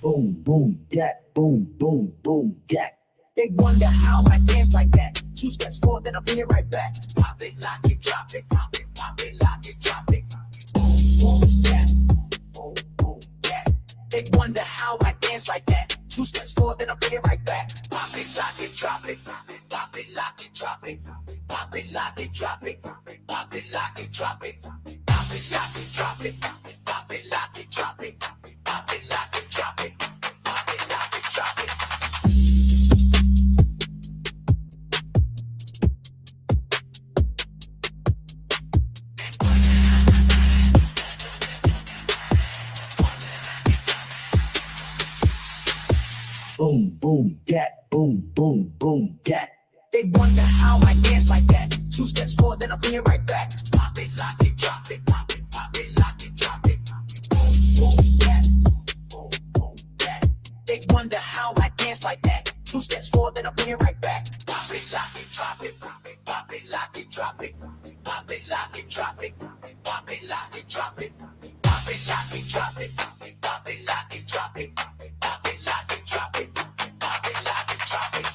Boom, boom, that, boom, boom, boom, that. They wonder how I dance like that. 2 steps forward, then I'll be right back. Pop it, lock it, drop it, pop it, lock it, drop it. Boom, boom, that, boom, boom, that. They wonder how I dance like that. 2 steps forward, then I'll be right back. Pop it, lock it, drop it, pop it, lock it, drop it. Pop it, lock it, drop it, pop it, lock it, drop it. Pop it, lock it, drop it, pop it, lock it, drop it. Pop it, lock it, drop it, pop it, lock it, drop it. Boom, boom, that, boom, boom, boom, that. They wonder how I dance like that. 2 steps forward, then I'll be right back. Pop it, lock it, drop it, pop it, lock it, drop it. Boom, boom, that, boom, boom, that. They wonder how I dance like that. 2 steps forward, then I'll be right back. Pop it, lock it, drop it, pop it, lock it, drop it. Pop it, lock it, drop it, pop it, lock it, drop it. Pop it, lock it, drop it, pop it, lock it, drop it. Pop it, lock it, drop it, pop it, lock it, drop it.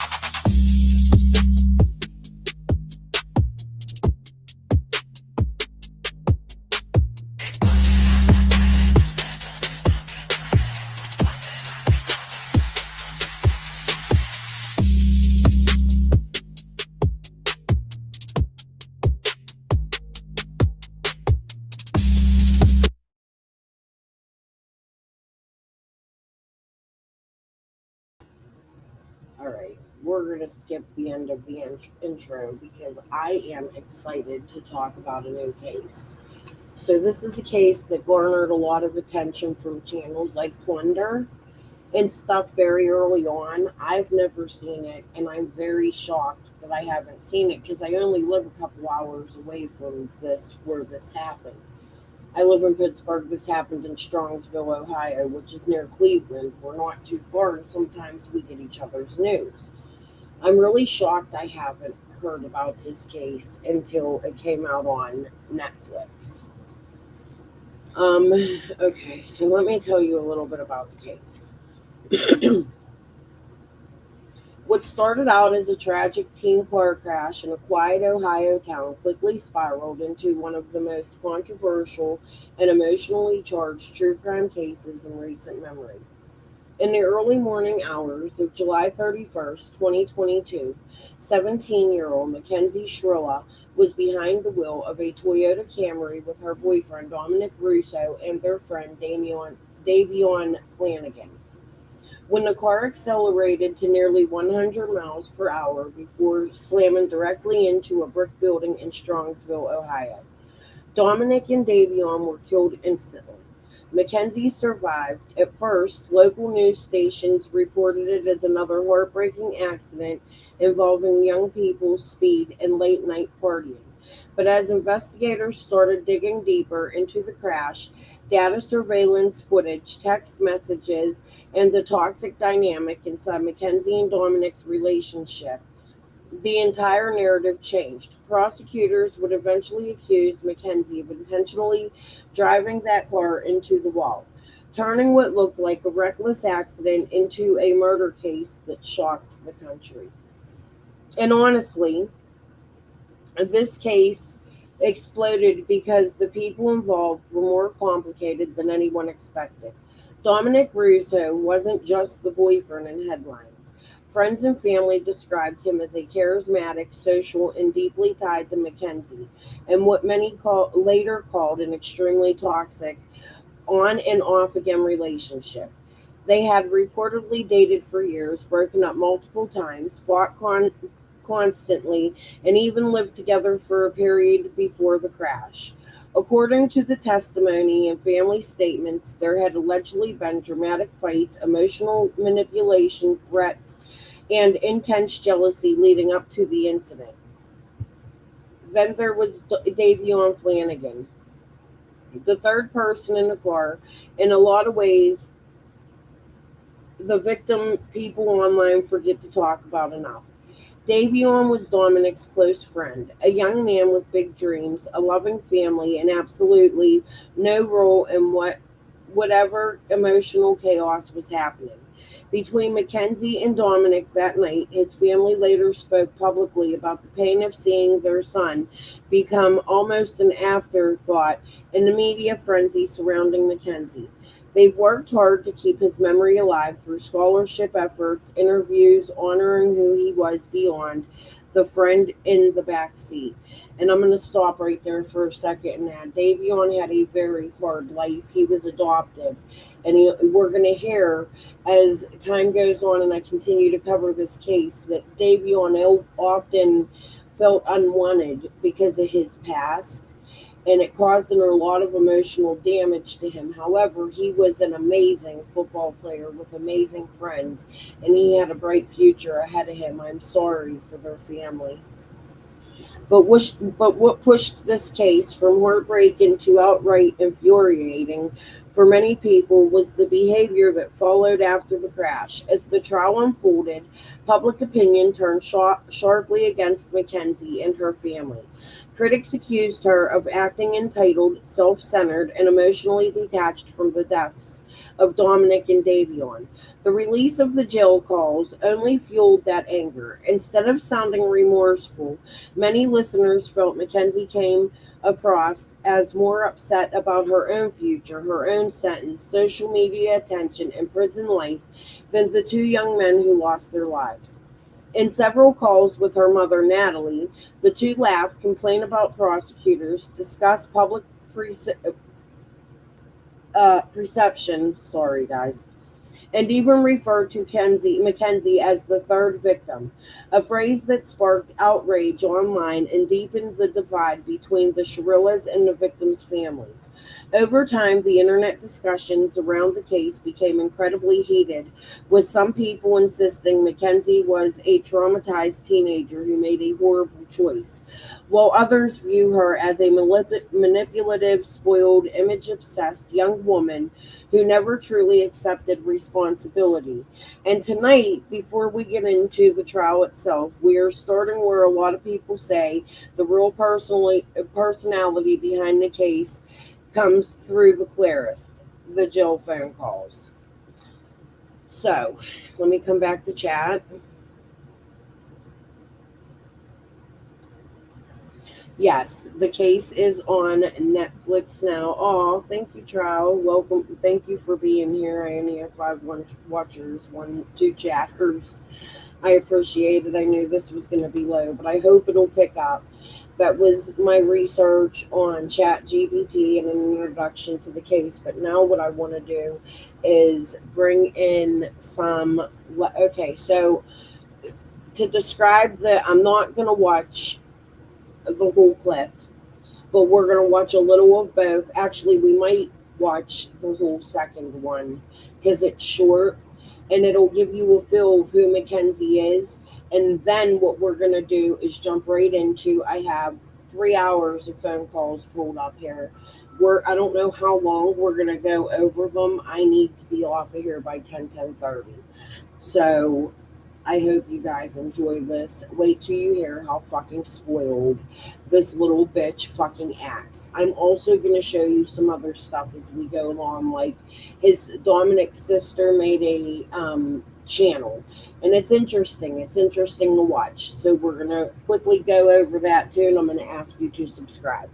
All right, we're going to skip the end of the intro because I am excited to talk about a new case. So, this is a case that garnered a lot of attention from channels like Plunder and stuff very early on. I've never seen it, and I'm very shocked that I haven't seen it because I only live a couple hours away from where this happened. I live in Pittsburgh. This happened in Strongsville, Ohio, which is near Cleveland. We're not too far, and sometimes we get each other's news. I'm really shocked I haven't heard about this case until it came out on Netflix. Okay, so let me tell you a little bit about the case. What started out as a tragic teen car crash in a quiet Ohio town quickly spiraled into one of the most controversial and emotionally charged true crime cases in recent memory. In the early morning hours of July 31st, 2022, 17-year-old Mackenzie Shirila was behind the wheel of a Toyota Camry with her boyfriend Dominic Russo and their friend Davion Flanagan. When the car accelerated to nearly 100 miles per hour before slamming directly into a brick building in Strongsville, Ohio. Dominic and Davion were killed instantly. Mackenzie survived. At first, local news stations reported it as another heartbreaking accident involving young people, speed, and late-night partying. But as investigators started digging deeper into the crash, data surveillance footage, text messages, and the toxic dynamic inside Mackenzie and Dominic's relationship, the entire narrative changed. Prosecutors would eventually accuse Mackenzie of intentionally driving that car into the wall, turning what looked like a reckless accident into a murder case that shocked the country. And honestly, this case exploded because the people involved were more complicated than anyone expected. Dominic Russo wasn't just the boyfriend in headlines. Friends and family described him as a charismatic, social, and deeply tied to Mackenzie, and what many later called an extremely toxic on and off again relationship. They had reportedly dated for years, broken up multiple times, fought constantly, and even lived together for a period before the crash. According to the testimony and family statements, there had allegedly been dramatic fights, emotional manipulation, threats, and intense jealousy leading up to the incident. Then there was Davion Flanagan, the third person in the car. In a lot of ways, the victim people online forget to talk about enough. Davion was Dominic's close friend, a young man with big dreams, a loving family, and absolutely no role in what whatever emotional chaos was happening. Between Mackenzie and Dominic that night, his family later spoke publicly about the pain of seeing their son become almost an afterthought in the media frenzy surrounding Mackenzie. They've worked hard to keep his memory alive through scholarship efforts, interviews, honoring who he was beyond the friend in the back seat. And I'm going to stop right there for a second and add Davion had a very hard life. He was adopted. And we're going to hear as time goes on and I continue to cover this case that Davion often felt unwanted because of his past, and it caused a lot of emotional damage to him. However, he was an amazing football player with amazing friends, and he had a bright future ahead of him. I'm sorry for their family. But what pushed this case from heartbreaking to outright infuriating for many people was the behavior that followed after the crash. As the trial unfolded, public opinion turned sharply against Mackenzie and her family. Critics accused her of acting entitled, self-centered, and emotionally detached from the deaths of Dominic and Davion. The release of the jail calls only fueled that anger. Instead of sounding remorseful, many listeners felt Mackenzie came across as more upset about her own future, her own sentence, social media attention, and prison life than the two young men who lost their lives. In several calls with her mother, Natalie, the two laughed, complained about prosecutors, discussed public perception, sorry guys, and even referred to Mackenzie as the third victim, a phrase that sparked outrage online and deepened the divide between the Shirilas and the victims' families. Over time, the internet discussions around the case became incredibly heated, with some people insisting Mackenzie was a traumatized teenager who made a horrible choice, while others view her as a manipulative, spoiled, image-obsessed young woman who never truly accepted responsibility. And tonight, before we get into the trial itself, we are starting where a lot of people say the real personality behind the case comes through the clearest, the jail phone calls. So, let me come back to chat. Yes, the case is on Netflix now. Oh, thank you, Trial. Welcome. Thank you for being here. I only have watchers, two chatters. I appreciate it. I knew this was going to be low, but I hope it'll pick up. That was my research on ChatGPT and an introduction to the case. But now what I want to do is bring in some. Okay, so to describe I'm not going to watch the whole clip, but we're going to watch a little of both. Actually, we might watch the whole second one because it's short and it'll give you a feel of who Mackenzie is. And then what we're going to do is jump right into, I have 3 hours of phone calls pulled up here. I don't know how long we're going to go over them. I need to be off of here by 10:30. So I hope you guys enjoy this. Wait till you hear how fucking spoiled this little bitch fucking acts. I'm also going to show you some other stuff as we go along. Like Dominic's sister made a channel. And it's interesting. It's interesting to watch. So we're going to quickly go over that too. And I'm going to ask you to subscribe.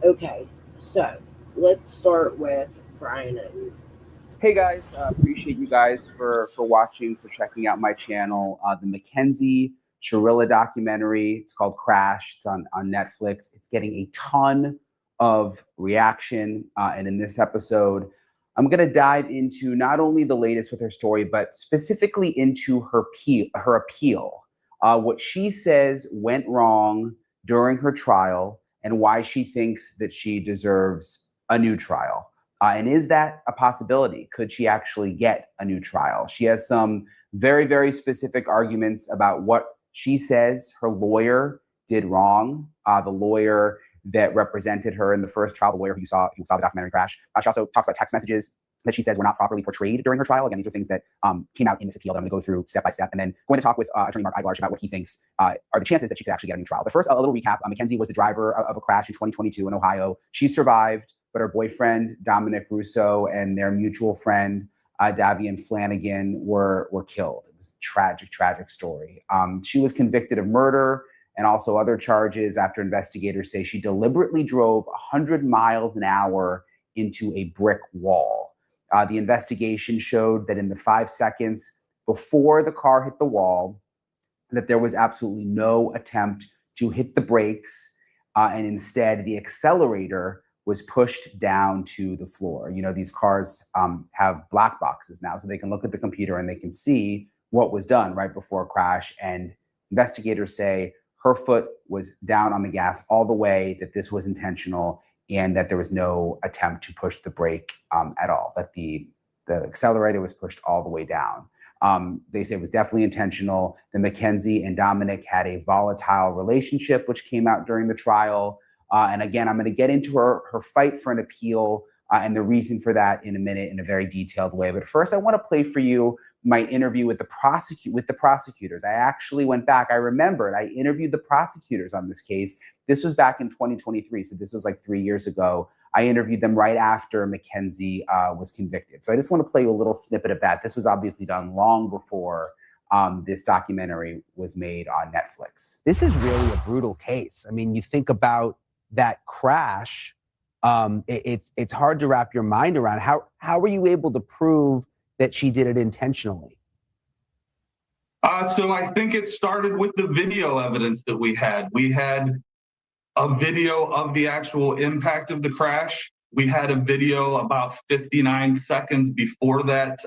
Okay. So let's start with Brian. Hey guys, appreciate you guys for watching, for checking out my channel. The Mackenzie Shirila documentary, it's called Crash. It's on Netflix. It's getting a ton of reaction. And in this episode, I'm going to dive into not only the latest with her story, but specifically into her appeal, what she says went wrong during her trial and why she thinks that she deserves a new trial. And is that a possibility? Could she actually get a new trial? She has some very, very specific arguments about what she says her lawyer did wrong. The lawyer that represented her in the first trial, the lawyer who saw the documentary Crash. She also talks about text messages that she says were not properly portrayed during her trial. Again, these are things that came out in this appeal that I'm going to go through step by step, and then going to talk with Attorney Mark Eiglarsh about what he thinks are the chances that she could actually get a new trial. But first, a little recap. Mackenzie was the driver of a crash in 2022 in Ohio. She survived. but her boyfriend, Dominic Russo, and their mutual friend, Davian Flanagan, were killed. It was a tragic, tragic story. She was convicted of murder and also other charges after investigators say she deliberately drove 100 miles an hour into a brick wall. The investigation showed that in the 5 seconds before the car hit the wall, that there was absolutely no attempt to hit the brakes, and instead the accelerator was pushed down to the floor. You know, these cars have black boxes now, so they can look at the computer and they can see what was done right before a crash. And investigators say her foot was down on the gas all the way, that this was intentional, and that there was no attempt to push the brake at all, that the accelerator was pushed all the way down. They say it was definitely intentional. The Mackenzie and Dominic had a volatile relationship, which came out during the trial. And again, I'm going to get into her fight for an appeal and the reason for that in a minute in a very detailed way. But first, I want to play for you my interview with the prosecutors. I actually went back. I remembered I interviewed the prosecutors on this case. This was back in 2023, so this was like 3 years ago. I interviewed them right after Mackenzie was convicted. So I just want to play you a little snippet of that. This was obviously done long before this documentary was made on Netflix. This is really a brutal case. I mean, you think about that crash. It's hard to wrap your mind around. How were you able to prove that she did it intentionally? So I think it started with the video evidence that we had. We had a video of the actual impact of the crash. We had a video about 59 seconds before that,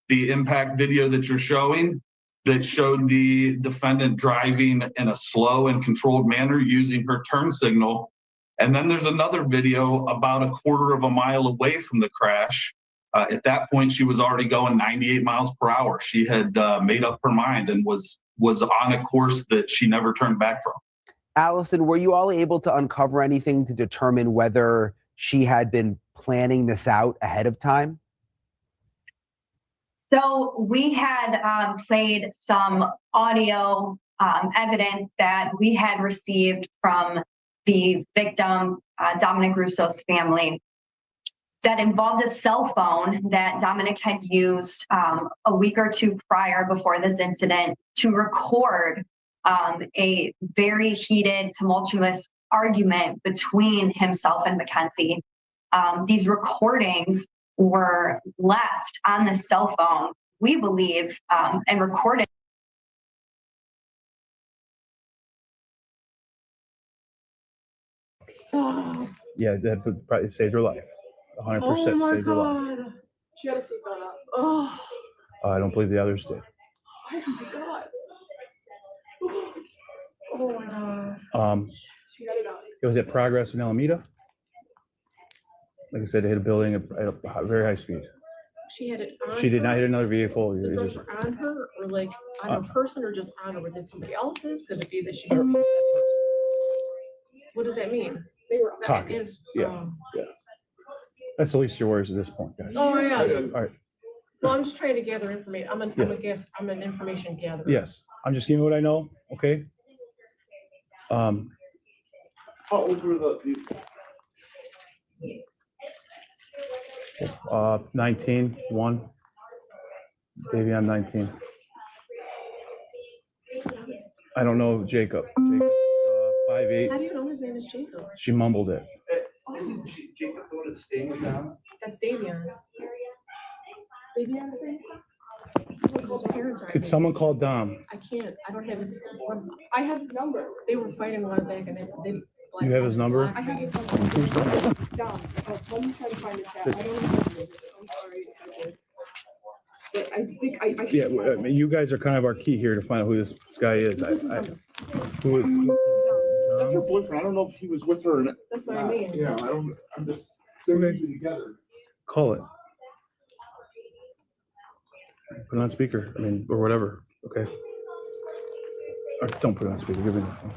the impact video that you're showing, that showed the defendant driving in a slow and controlled manner using her turn signal. And then there's another video about a quarter of a mile away from the crash. At that point, she was already going 98 miles per hour. She had made up her mind and was on a course that she never turned back from. Allison, were you all able to uncover anything to determine whether she had been planning this out ahead of time? So we had played some audio evidence that we had received from the victim, Dominic Russo's family, that involved a cell phone that Dominic had used a week or two prior before this incident to record a very heated, tumultuous argument between himself and Mackenzie. These recordings were left on the cell phone, we believe, and recorded. Yeah, that probably saved her life. 100% saved her life. She had a seatbelt up. Oh. I don't believe the others did. Oh my god. Oh my god. She got it out. It was at Progress in Alameda. Like I said, they hit a building at a very high speed. She had it on She did not hit another vehicle. The It girls was- were on her, or like on her person, or just on her? Or did somebody else's? Could it be that she? What does that mean? They were Pockets. Yeah. Yeah. That's the least your worries at this point, guys. Oh yeah. All right. Well, I'm just trying to gather information. I'm an information gatherer. Yes. I'm just giving you what I know. Okay. How old were the people? 19, 1. Davion, 19. I don't know Jacob. Jacob, 5'8". How do you know his name is Jacob? She mumbled it. Isn't Jacob going to stay with them? That's Davion. Davion's name? His parents are. Could someone call Dom? I can't. I don't have his. I have his number. They were fighting a while back, and they. You have his number? I have his number. Dom. Let me try to find his chat. I don't remember it. I'm sorry. But I think I Yeah, I mean, you guys are kind of our key here to find out who this guy is. Who is? That's her boyfriend. I don't know if he was with her or not. That's what I mean. Yeah, I'm just, they're usually together. Call it. Put it on speaker. I mean, or whatever. Okay. Or don't put it on speaker. Give me the phone.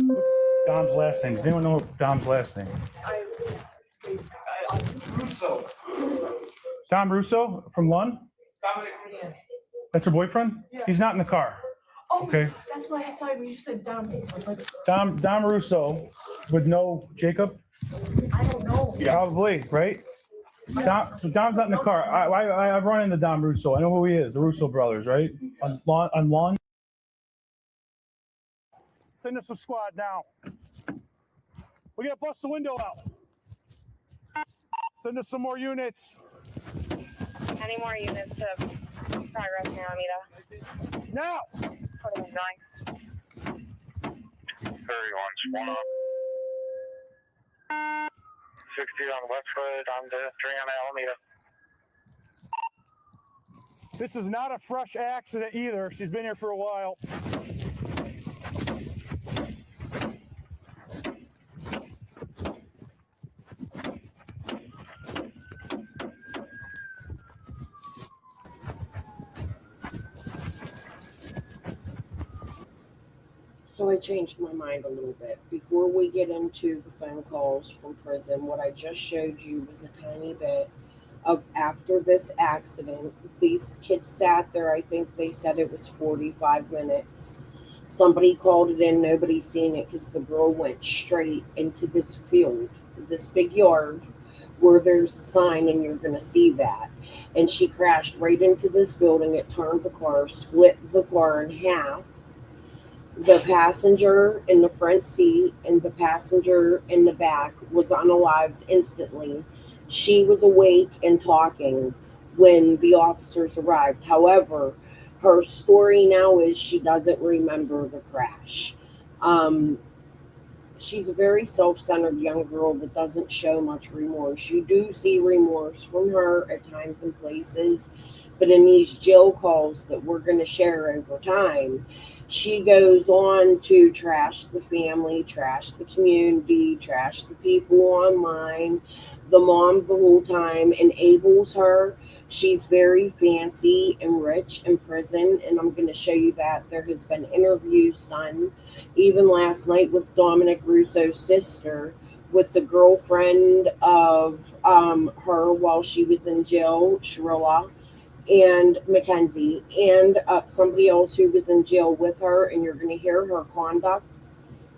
What's Dom's last name? Does anyone know Dom's last name? Dom Russo from Lund? That's your boyfriend? Yeah. He's not in the car. Oh, Okay. that's why I thought when you said Dom. I was like, Dom Russo would know Jacob? I don't know. Probably, right? So Dom's not in the car. I run into Dom Russo. I know who he is, the Russo brothers, right? On lawn. Send us some squad now. We gotta bust the window out. Send us some more units. Any more units to progress in Alameda? Now! 21 going. 31's one up. 60 on Westwood, on the 3 on Alameda. This is not a fresh accident either. She's been here for a while. So I changed my mind a little bit. Before we get into the phone calls from prison, what I just showed you was a tiny bit of after this accident. These kids sat there, I think they said it was 45 minutes. Somebody called it in, nobody seen it because the girl went straight into this field, this big yard where there's a sign and you're going to see that. And she crashed right into this building. It turned the car, split the car in half. The passenger in the front seat and the passenger in the back was unalived instantly. She was awake and talking when the officers arrived. However, her story now is she doesn't remember the crash. She's a very self-centered young girl that doesn't show much remorse. You do see remorse from her at times and places, but in these jail calls that we're going to share over time, she goes on to trash the family, trash the community, trash the people online. The mom the whole time enables her. She's very fancy and rich in prison, and I'm going to show you that. There has been interviews done, even last night with Dominic Russo's sister, with the girlfriend of her while she was in jail, Shirila, and Mackenzie, and somebody else who was in jail with her, and you're going to hear her conduct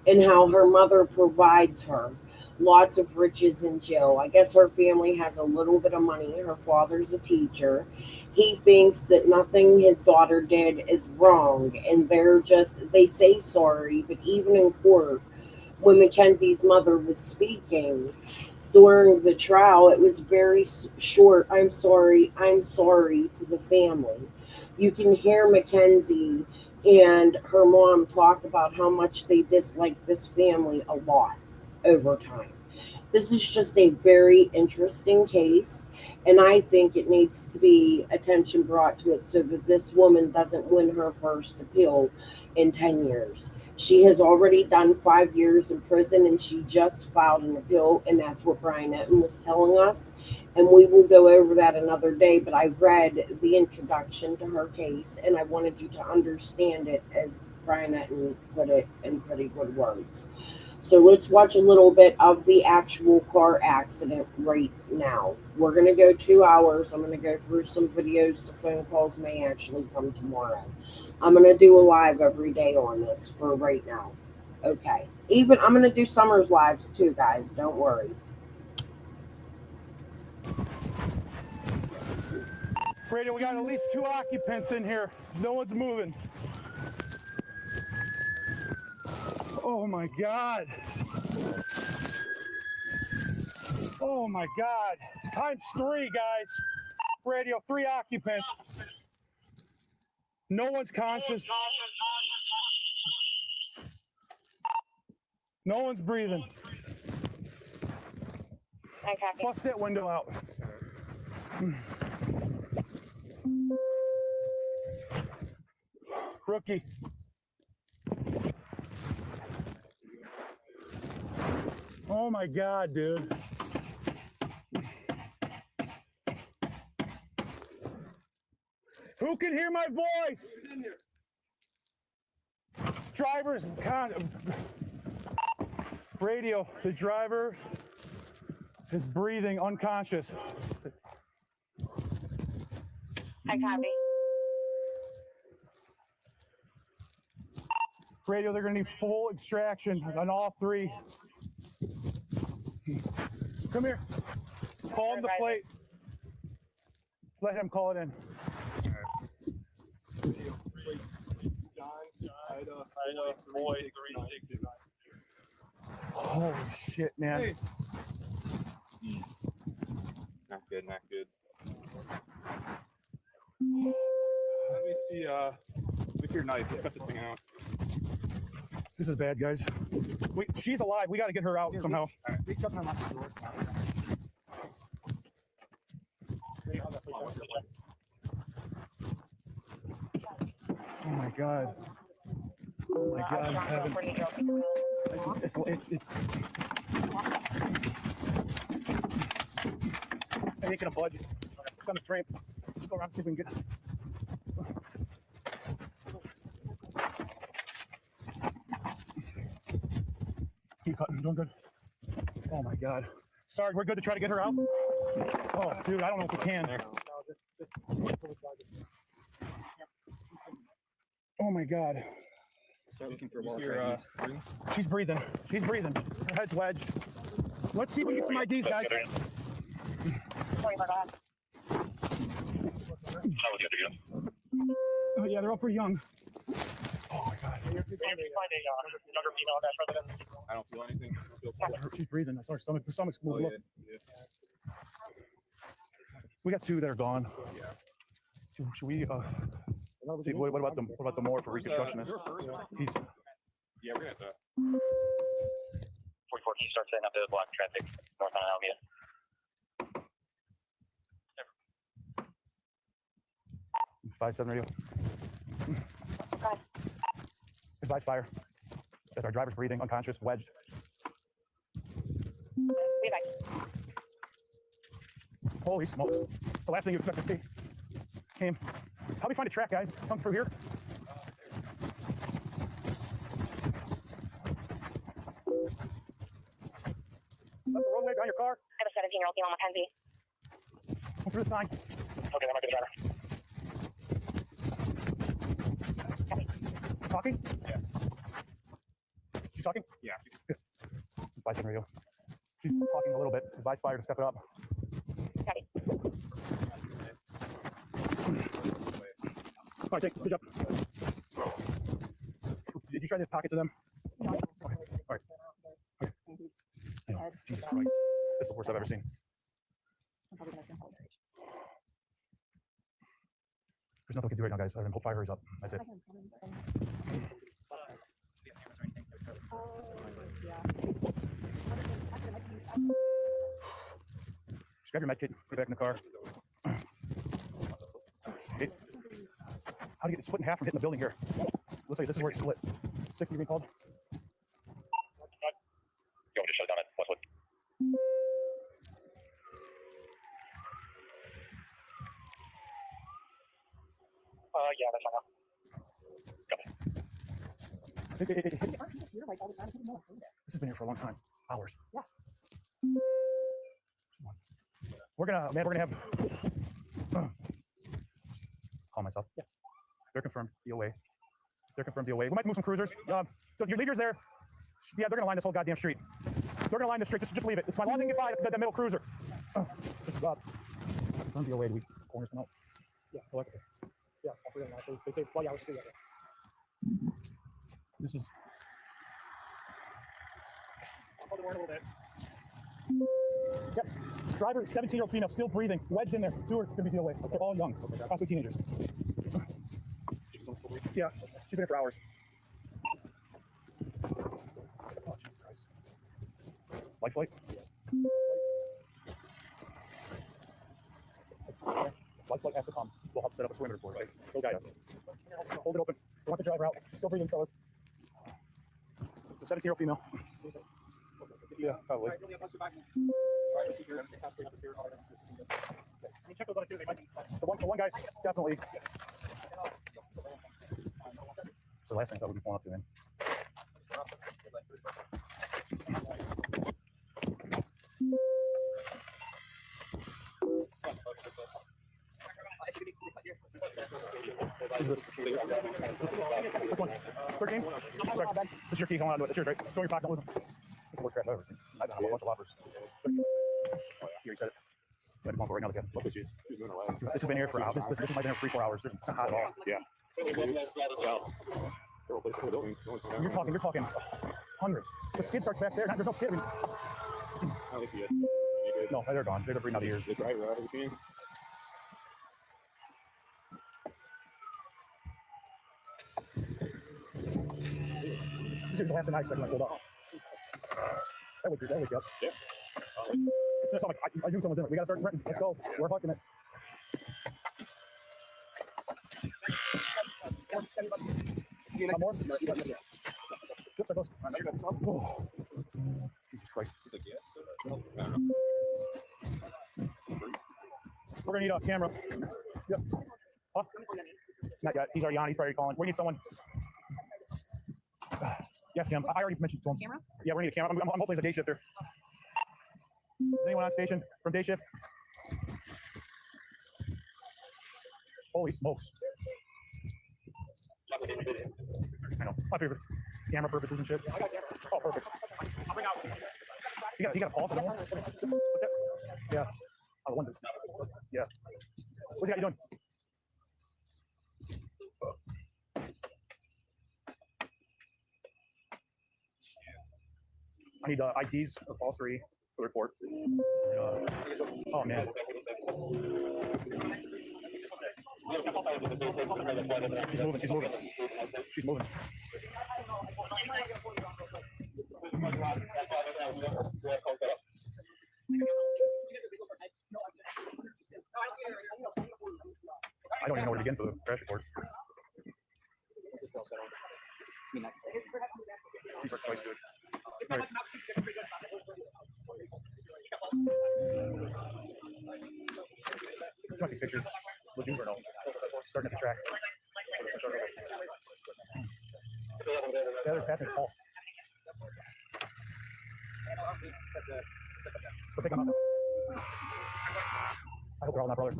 and how her mother provides her lots of riches in jail. I guess her family has a little bit of money. Her father's a teacher. He thinks that nothing his daughter did is wrong, and they say sorry, but even in court, when Mackenzie's mother was speaking during the trial, it was very short, I'm sorry to the family. You can hear Mackenzie and her mom talk about how much they dislike this family a lot over time. This is just a very interesting case, and I think it needs to be attention brought to it so that this woman doesn't win her first appeal in 10 years. She has already done 5 years in prison, and she just filed an appeal, and that's what Brian Etten was telling us. And we will go over that another day, but I read the introduction to her case, and I wanted you to understand it as Brian Etten put it in pretty good words. So let's watch a little bit of the actual car accident right now. We're going to go 2 hours. I'm going to go through some videos. The phone calls may actually come tomorrow. I'm going to do a live every day on this for right now. Okay. I'm going to do Summer's lives too, guys. Don't worry. Radio, we got at least 2 occupants in here. No one's moving. Oh my God. Oh my God. Times 3, guys. Radio, 3 occupants. No one's conscious. No one's breathing. Okay. Bust that window out. Rookie. Oh my God, dude. Who can hear my voice? Driver's radio. The driver is breathing unconscious. I copy. Radio, they're going to need full extraction on all three. Come here. Call him the plate. Let him call it in. Holy shit, man. Not good, not good. Let me see your knife. Let's cut this thing out. This is bad, guys. She's alive. We got to get her out somehow. Oh my God. Oh my God. Heaven. It's it ain't gonna budge. It's gonna frame. Let's go around and see if we can get. Keep cutting. Doing good. Oh my God. Sorry, we're good to try to get her out. Oh, dude, I don't know if we can. Oh my God. Start looking for water. She's breathing. She's breathing. Her head's wedged. Let's see if we can get some IDs, guys. Oh, yeah, they're all pretty young. Oh my God. I don't feel anything. She's breathing. I saw her stomach. Her stomach's moving. Oh, Look. We got two that are gone. Yeah. Should we see what about the more for reconstructionist? He's Yeah, we're gonna have to. 44, can you start setting up the block traffic north on Alameda? Five 7 radio. Advise fire. That our driver's breathing, unconscious, wedged. Holy smokes. The last thing you expect to see. Came. How do we find a track, guys? Come through here. Let the roadway behind your car. I have a 17-year-old female Mackenzie. Come through the sign. Okay, that might be the driver. Talking? Yeah. She's talking? Yeah. Advise him radio. She's talking a little bit. Advise fire to step it up. Copy. All right, thanks. Good job. Did you try to talk it to them? Okay. All right. Okay. Oh, Jesus Christ. This is the worst I've ever seen. There's nothing we can do right now, guys. I hope fire hurries up. That's it. Just grab your med kit, put it back in the car. Okay. How to get it split in half from hitting the building here? Looks like this is where it's split. 60 being called. You want me to shut it down at Westwood? Yeah, that's fine now. Hey. This has been here for a long time. Hours. Yeah. We're gonna have. Call myself. Yeah. They're confirmed. DOA. They're confirmed DOA. We might move some cruisers. Your leader's there. Yeah, they're gonna line this whole goddamn street. They're gonna line this street. Just leave it. It's fine. As long as they can get by that middle cruiser. This is God. It's on DOA. We corners come out. Yeah. Okay. Yeah. I forget now. They say 40 hours. This is. Hold the word a little bit. Yep. Driver, 17-year-old female, still breathing, wedged in there. Two are going to be DOA. They're all young, possibly teenagers. Yeah, she's been here for hours. Oh, Jesus Christ. Life flight? Life flight has to come. We'll have to set up a perimeter for it, right? Go guide us. Hold it open. We want the driver out. Still breathing, fellas. The 17-year-old female. Yeah, probably. Check those other two. The one guy's definitely. So last thing I thought we'd be pulling up to him. What is this? Which one? 13? Sorry. This is your key. Hold on to it. It's yours, right? Go in your pocket. Don't lose them. This is the worst crap I've ever seen. I don't have a bunch of loppers. Here, you said it. Come on, right now. Look at it. Look at this. This has been here for hours. This might have been here 3-4 hours. It's not hot at all. Yeah. You're talking hundreds. The skid starts back there. There's no skid. No, they're gone. They're breeding out the ears. They dry right out of the can. It's the last thing I expected when I pulled up. That would wake you up. Yeah. It's just like I knew someone was in it. We gotta start sprinting. Let's go. We're fucking it. One more? Yep, that goes. Oh. Jesus Christ. We're gonna need a camera. Yep. Huh? Not yet. He's already on. He's probably calling. We need someone. Yes, Kim. I already mentioned to him. Camera? Yeah, we need a camera. I'm hoping he's a day shifter. Is anyone on station from day shift? Holy smokes. I know. My favorite. Camera purposes and shit. Oh, perfect. You got a pause? What's that? Yeah. Oh, one. Yeah. What's he got you doing? I need IDs of all three for the report. Oh, man. She's moving. She's moving. I don't even know where to begin for the crash report. Jesus Christ, dude. All right. You want to take pictures? Would you or no? Starting at the track. The other passenger calls. Go take them out. I hope they're all my brothers.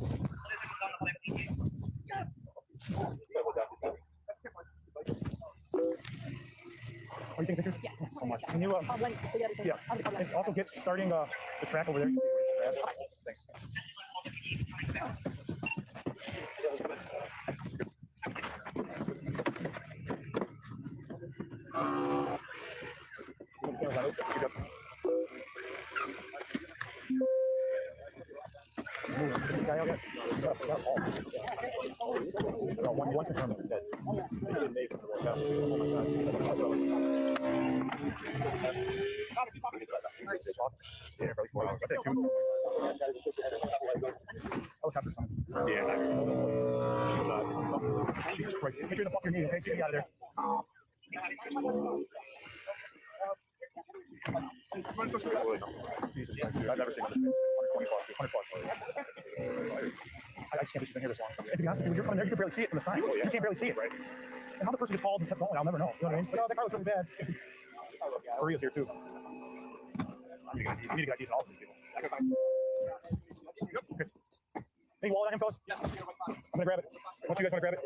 Are you taking pictures? Yeah. So much. Can you, yeah. And also get starting the track over there. Thanks. Once confirmed that they didn't make it. Oh my God. Yeah, probably 4 hours. I'd say 2. Helicopter's coming. Yeah. Jesus Christ. Make sure to fuck your knee, okay? Get me out of there. Jesus Christ, dude. I've never seen this. 120 plus. 100 plus. I just can't believe she's been here this long. And to be honest with you, when you're coming there, you can barely see it from the sign. You can't barely see it, right? And how the person just called and kept going, I'll never know. You know what I mean? Like, oh, that car looks really bad. Maria's here too. I need to get IDs on all of these people. Okay. Any wallet info? Yeah. I'm gonna grab it. Once you guys wanna grab it.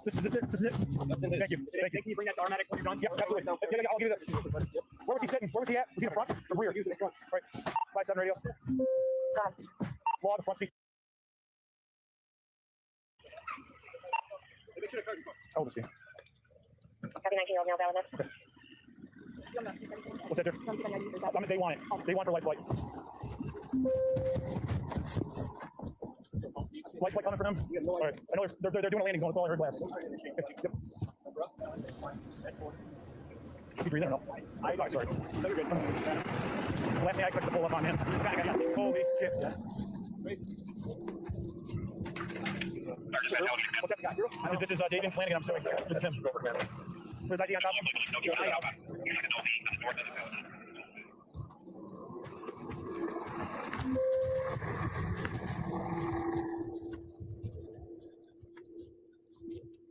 This is it. Thank you. Can you bring that to automatic when you're done? Yes, absolutely. Yeah, I'll give you that. Where was he sitting? Where was he at? Was he in the front or rear? He was in the front. Right. 5-7 radio. Log, front seat. How old is he? Copy 19-year-old male valid. Okay. What's that there? They want it. They want for life flight. Life flight coming for them? All right. I know they're doing a landing zone. That's all I heard last. Yep. Is he breathing or no? I'm sorry. The last thing I expected to pull up on him. Holy shit. What's up? This is David Flanagan. I'm sorry. This is him. Where's ID on top of him?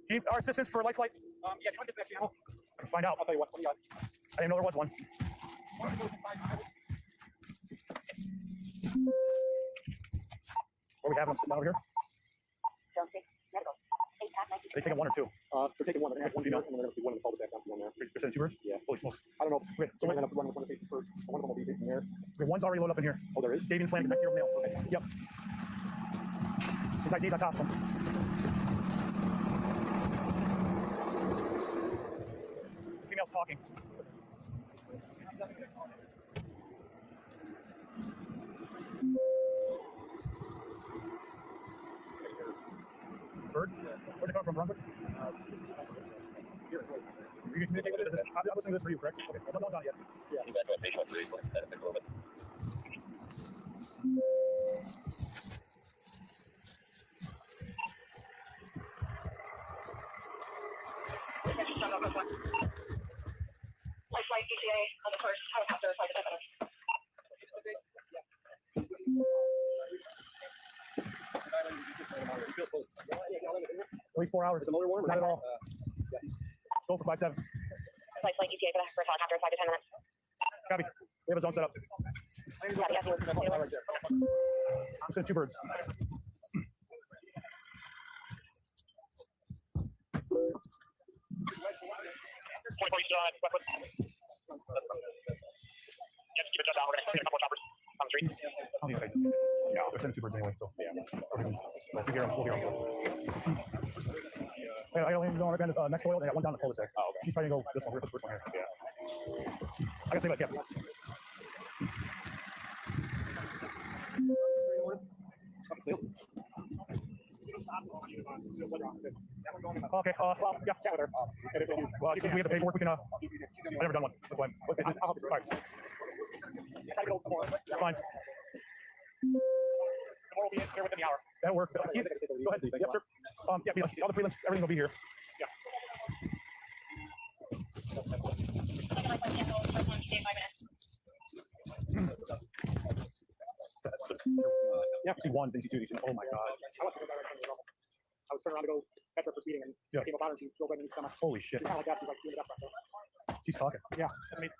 Chief, our assistance for life flight. Yeah, do you want to get that channel? Let's find out. I'll tell you what. What do you got? I didn't know there was one. Where we have them sitting over here? They taking one or two? They're taking one. They're going to have one female, and they're going to do one in the cul-de-sac down there. They're sending two birds? Yeah. Holy smokes. I don't know. Okay, So we're going to have to run with one of the cases first. One of them will be in there. okay, one's already loaded up in here. Oh, there is? Davian Flanagan, 19-year-old male. Okay. Yep. His ID's on top of him. Female's talking. Bird? Where's it coming from, Brunswick? Here. You can communicate with it? I'm listening to this for you, correct? Okay, no one's on it yet. Yeah. Flight ETA on the first helicopter flight to 10 minutes. At least 4 hours. Is the motor warm? Not at all. Go for 5-7. Flight ETA for the first helicopter 5 to 10 minutes. Copy. We have a zone set up. I'm sending two birds. Yeah, they're sending two birds anyway, so yeah. We'll hear them. I only go on the next oil. They got one down the cul-de-sac. Oh, okay. She's probably gonna go this one. We're the first one here. Yeah. I gotta say like, yeah. Okay, well, yeah, chat with her. Well, we have the paperwork, we can, I've never done one. That's why. All right. That's fine. Tomorrow will be here within the hour. That'll work. Go ahead. Yep, sure. Yeah, all the prelims, everything will be here. Yeah. Yeah, see one, then see two, oh my god. I was turning around to go catch her for speeding, and I came up on her, and she drove right into the semi. Holy shit. She's kind of like that. She's like doing the death process. She's talking. Yeah, I mean,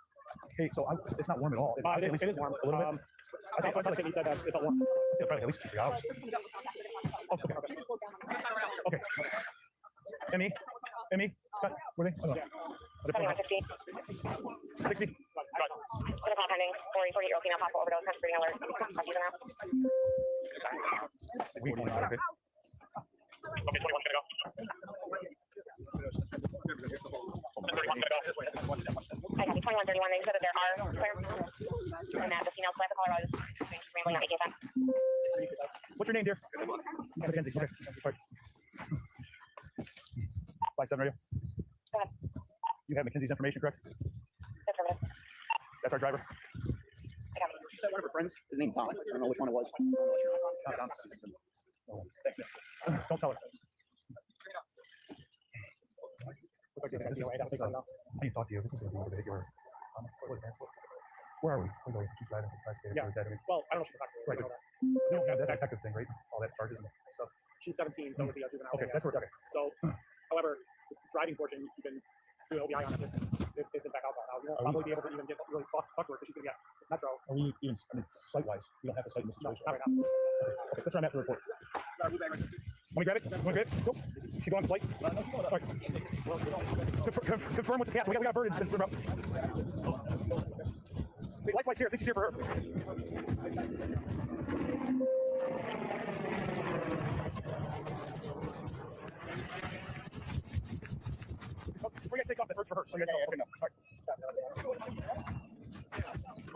okay, so it's not warm at all. It is warm. A little bit. I think he said that it's not warm. It's probably at least 2 hours. Oh, okay. Emmy, where are they? Oh, no. Are they pulling out? 60. Protocol pending. 48-year-old female possible overdose. Country breathing alert. I'll use them now. We okay. Okay, 21's gonna go. 31's gonna go. I copy 21, 31. They said that there are clear. And that the female fled the Colorado is rambling on AKSM. What's your name, dear? Mackenzie. Okay. Right. 5-7 radio. Go ahead. You have Mackenzie's information, correct? Affirmative. That's our driver. I copy. She said one of her friends, his name Don. I don't know which one it was. Don't tell her. I need to talk to you. This is going to be ridiculous. Where are we? She's driving to yeah. Well, I don't know if she's a right. No, that's a detective thing, right? All that charges and stuff. She's 17, so it would be a juvenile. Okay, that's where. Okay. So, however, the driving portion, you can do an OBI on it. It's in back alcohol now. You won't probably be able to even get really fucked to her because she's going to get metro. Are we even, site-wise, we don't have to cite in this situation. No, not right now. Okay, let's run that report. Want me to grab it? Nope. She go on the flight? All right. Confirm with the captain. We got a bird. The life flight's here. I think she's here for her. Before you guys take off, that bird's for her. So you guys know. Okay, no. All right.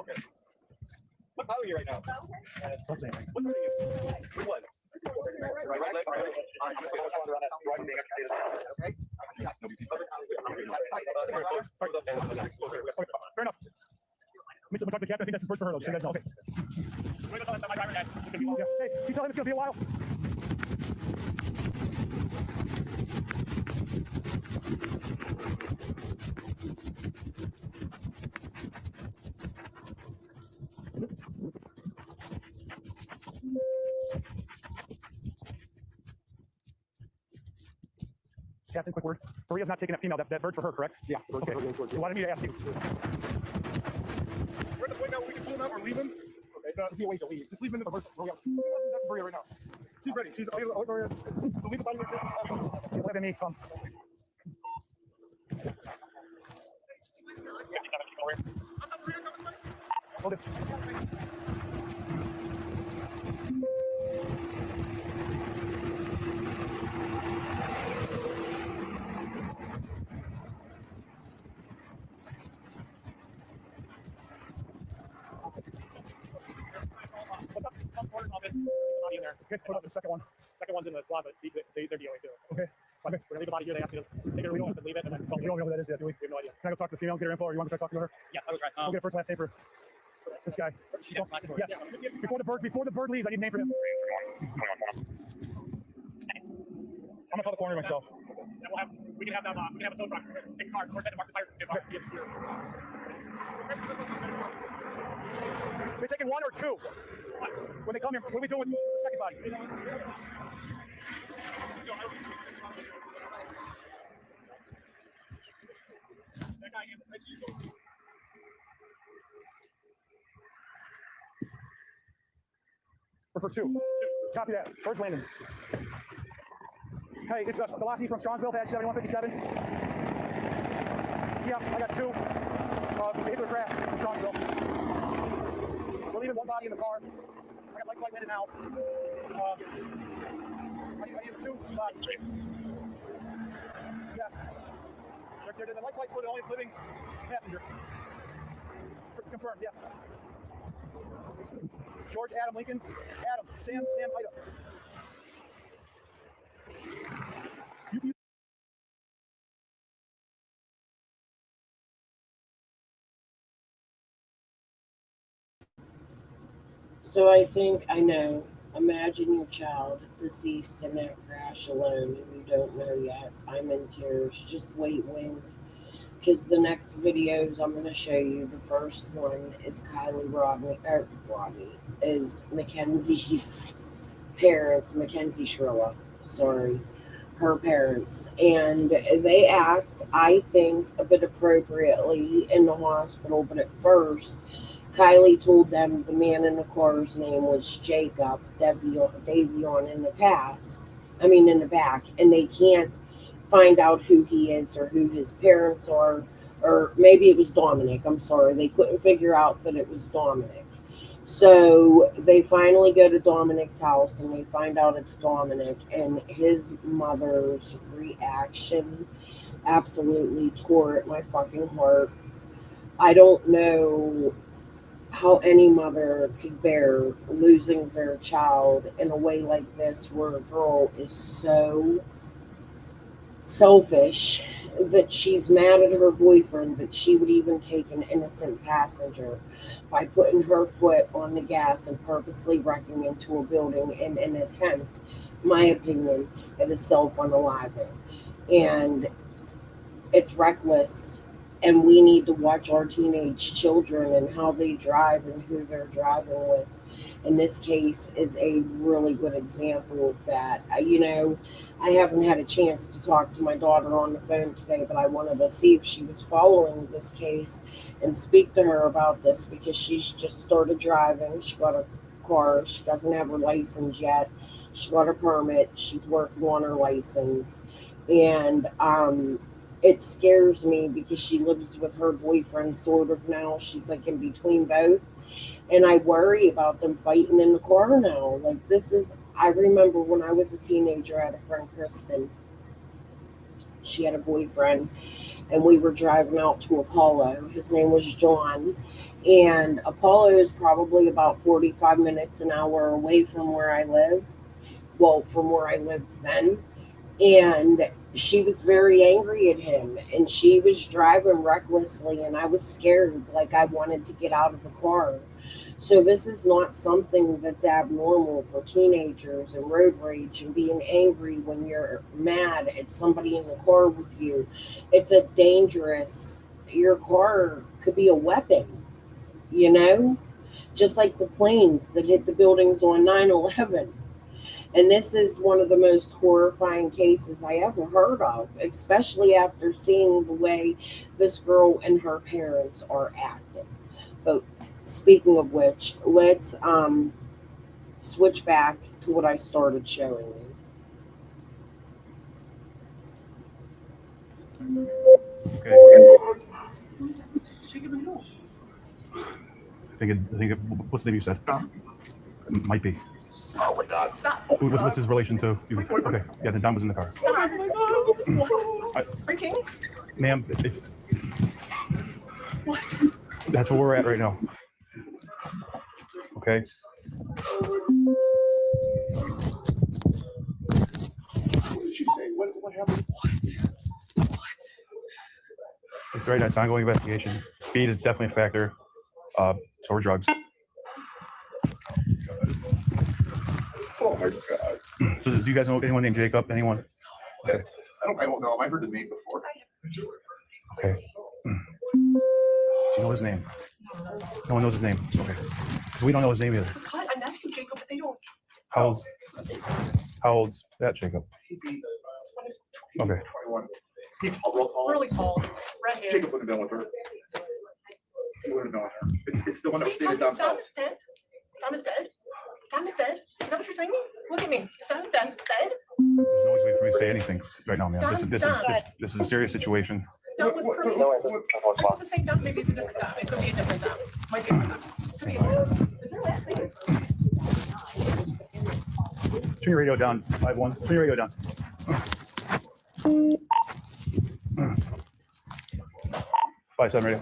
Okay. What power are you right now? Don't say anything. What are you? Which one? Right leg. Okay. Fair enough. Let me talk to the captain. I think that's his bird for her, though. So you guys know. Okay. Hey, you tell him it's going to be a while. Captain, quick word. Maria's not taking that female. That bird's for her, correct? Yeah. Okay. You wanted me to ask you. We're at the point now where we can pull him out or leave him. Okay. There's a way to leave. Just leave him in the bird. Maria right now. She's ready. She's leave the body there. Let me come. Hold it. Put up the second one. Second one's in the squad, but they're DOA too. Okay. We're gonna leave the body here. They ask you to take it or we don't have to leave it. And then we don't know who that is yet, do we? We have no idea. Can I go talk to the female, get her info, or you want me to try talking to her? Yeah, I was right. We'll get a first last name for this guy. Yes. Before the bird leaves, I need a name for him. I'm gonna call the coroner myself. We can have them. We can have a tow truck. Take a car. Or send a mark the tires. Are we taking one or two? When they come here, what are we doing with the second body? We're for two. Copy that. Bird's landing. Hey, it's Velocity from Strongsville, patch 7157. Yeah, I got two. Vehicular crash from Strongsville. We're leaving one body in the car. I got light flight in and out. I need two bodies. Yes. The light flight's for the only living passenger. Confirmed, yeah. George Adam Lincoln. Adam. Sam Ida. So I think I know. Imagine your child deceased in that crash alone and you don't know yet. I'm in tears. Just wait, Wayne. Because the next videos I'm going to show you, the first one is Rodney, is Mackenzie's parents, Mackenzie Shirila, sorry, her parents. And they act, I think, a bit appropriately in the hospital, but at first, Kylie told them the man in the car's name was Jacob Davion in the back, and they can't find out who he is or who his parents are, or maybe it was Dominic. I'm sorry. They couldn't figure out that it was Dominic. So they finally go to Dominic's house and they find out it's Dominic, and his mother's reaction absolutely tore at my fucking heart. I don't know how any mother could bear losing their child in a way like this, where a girl is so selfish that she's mad at her boyfriend that she would even take an innocent passenger by putting her foot on the gas and purposely wrecking into a building in an attempt, my opinion, at a self-unaliving. And it's reckless. And we need to watch our teenage children and how they drive and who they're driving with. And this case is a really good example of that. I haven't had a chance to talk to my daughter on the phone today, but I wanted to see if she was following this case and speak to her about this, because she's just started driving. She got a car. She doesn't have her license yet. She got her permit. She's working on her license. And it scares me because she lives with her boyfriend sort of now. She's like in between both. And I worry about them fighting in the car now. Like, I remember when I was a teenager, I had a friend, Kristen. She had a boyfriend, and we were driving out to Apollo. His name was John. And Apollo is probably about 45 minutes, an hour away from where I live. Well, from where I lived then. And she was very angry at him, and she was driving recklessly, and I was scared. Like, I wanted to get out of the car. So this is not something that's abnormal for teenagers and road rage and being angry when you're mad at somebody in the car with you. It's a dangerous, your car could be a weapon, just like the planes that hit the buildings on 9/11. And this is one of the most horrifying cases I ever heard of, especially after seeing the way this girl and her parents are acting. But speaking of which, let's switch back to what I started showing you. Okay. What's the name you said? It might be. Oh my God, stop. What's his relation to you? Okay, yeah, then Don was in the car. Oh my God. Are you kidding me? Ma'am, it's What? that's where we're at right now. Okay. What did she say? What happened? It's right now. It's ongoing investigation. Speed is definitely a factor. So are drugs. Oh my God. So do you guys know anyone named Jacob? Anyone? Okay. I don't know. I heard the name before. Okay. Do you know his name? No one knows his name. Okay. So we don't know his name either. Cut a nephew, Jacob, but they don't. How old's that Jacob? Okay. 21. He's real tall. Really tall. Red hair. Jacob wouldn't have been with her. He wouldn't have been with her. It's the one that Wait, stayed at Dom's Tom house. is dead? Tom is dead? Tom is dead? Is that what you're saying? Look at me. Is that Tom is dead? There's no way for me to say anything right now, man. This is a serious situation. Dom was pretty. I was the same Dom. Maybe it's a different Dom. It could be a different Dom. Might be a different Dom. Could be a different Dom. Is there last name? Turn your radio down. 5-1. Turn your radio down. 5-7 radio.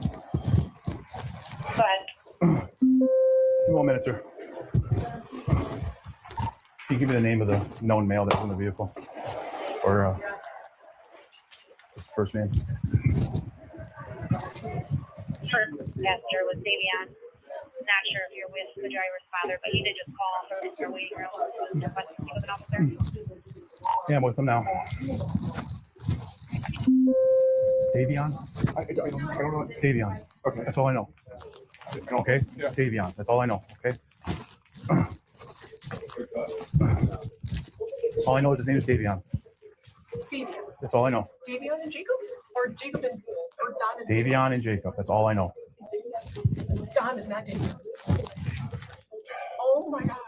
Go ahead. 1 minute, sir. Can you give me the name of the known male that was in the vehicle? Or what's the first name? First passenger was Davion. Not sure if you're with the driver's father, but he did just call in your waiting room. Requesting to speak with an officer. Yeah, I'm with him now. Davion? I don't know. Davion. Okay. That's all I know. Okay? Yeah. Davion. That's all I know. Okay? All I know is his name is Davion. Davion. That's all I know. Davion and Jacob? Or Jacob and or Don and Davion and Jacob. That's all I know. Don is not Davion. Oh my God.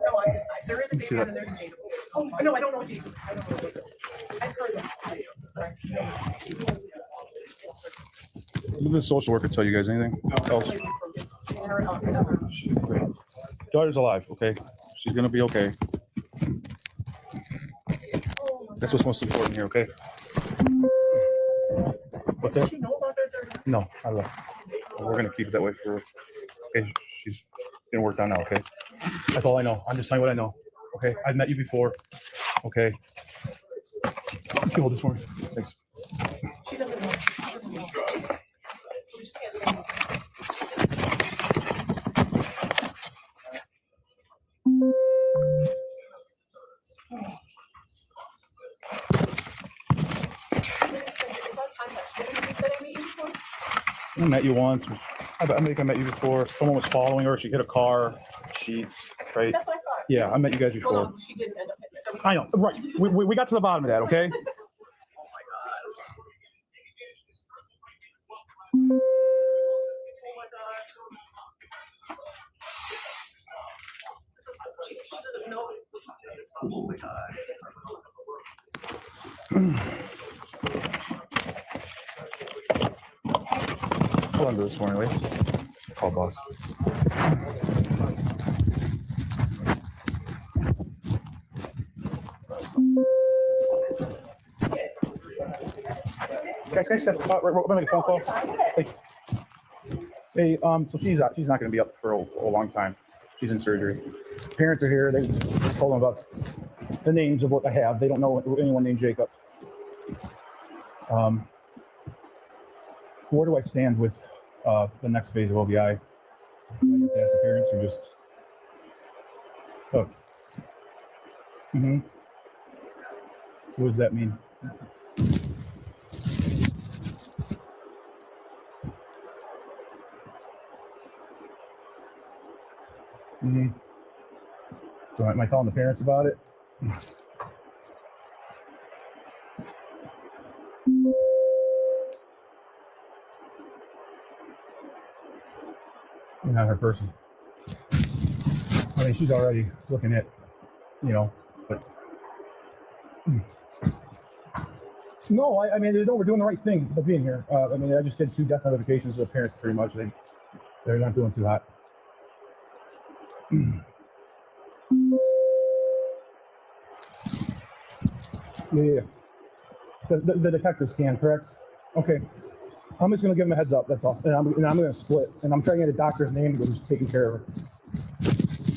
No, there is a See Davion that? and there's a Jacob. Oh, no, I don't know a Jacob. I don't know a Jacob. I've heard that. Did the social worker tell you guys anything else? Daughter's alive, okay? She's gonna be okay. That's what's most important here, okay? What's that? No, I left. We're gonna keep it that way for. Okay, she's getting worked on now, okay? That's all I know. I'm just telling you what I know. Okay, I've met you before. Okay. You hold this for me. Thanks. She doesn't know. She doesn't know. So we just can't say anything. I met you once. I think I met you before. Someone was following her. She hit a car. Sheets, right? That's what I thought. Yeah, I met you guys Well, before. no, she didn't end up in it. I know. Right. We got to the bottom of that, okay? She doesn't know. Oh my God. Hold on to this morning, wait. Call boss. Guys, can I step out? We're gonna make a phone call. Hey, so she's not going to be up for a long time. She's in surgery. Parents are here. They told them about the names of what I have. They don't know anyone named Jacob. Where do I stand with the next phase of OBI? Do I get to ask the parents or just? Oh. Mm-hmm. What does that mean? Mm-hmm. So am I telling the parents about it? You're not her person. mean, she's already looking at, you know, but. No, I mean, no, we're doing the right thing by being here. I mean, I just did 2 death notifications to the parents pretty much. They're not doing too hot. Yeah. The detectives can, correct? Okay. I'm just going to give them a heads up, that's all. And I'm going to split. And I'm trying to get a doctor's name who's taking care of her.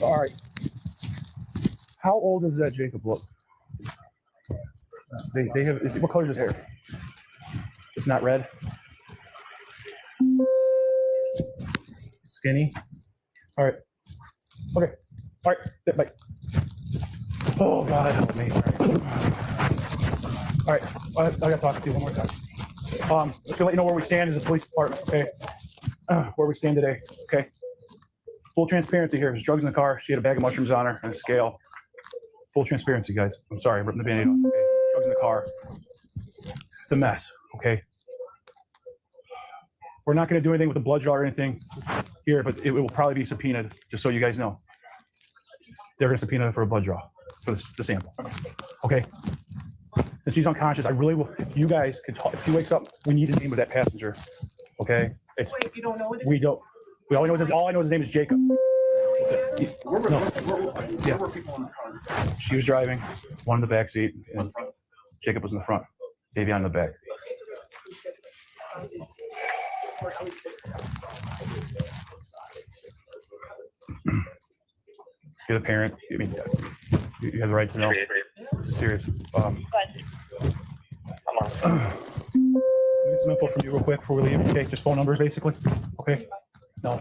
All right. How old does that Jacob look? They have, what color is his hair? It's not red? Skinny? All right. Okay. All right. Bye. Oh, God, help me. All right. I got to talk to you one more time. Just to let you know where we stand as a police department, okay? Where we stand today, okay? Full transparency here. There's drugs in the car. She had a bag of mushrooms on her and a scale. Full transparency, guys. I'm sorry, I'm ripping the Band-Aid off. Okay? Drugs in the car. It's a mess, okay? We're not going to do anything with the blood draw or anything here, but it will probably be subpoenaed, just so you guys know. They're going to subpoena for a blood draw for the sample, okay? Since she's unconscious, I really will, if you guys could talk, if she wakes up, we need the name of that passenger, okay? Wait, you don't know what it is? We don't. All I know is his name is Jacob. No. Yeah. She was driving, one in the back seat, and Jacob was in the front. Davion in the back. You're the parent. I mean, you have the right to know. This is serious. Let me get some info from you real quick before we leave. Okay, just phone numbers basically. Okay. No.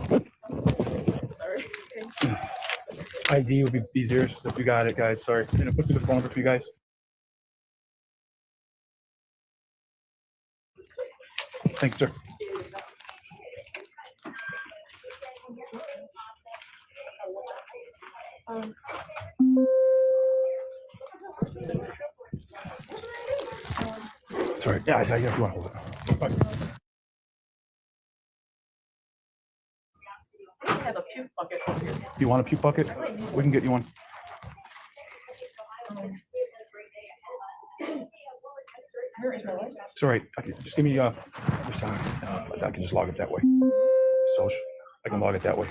ID would be easier if you got it, guys. Sorry. And what's a good phone number for you guys? Thanks, sir. Sorry. Yeah, if you want to hold it. Right. I have a puke bucket over here. You want a puke bucket? We can get you one. Where is my license? It's all right. Okay, just give me your sign. I can just log it that way. So I can log it that way.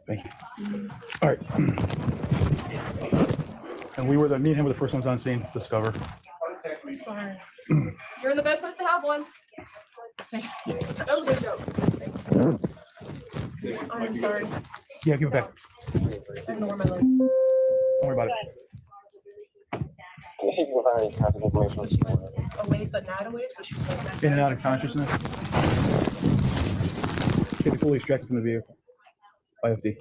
Thank you. All right. And me and him were the first ones on scene to discover. I'm sorry. You're in the best place to have one. Thanks. That was a good joke. I'm sorry. Yeah, give it back. I don't know where my license is. Don't worry about it. Awake but not awake, so she's like that. In and out of consciousness. Get fully extracted from the vehicle. IFD.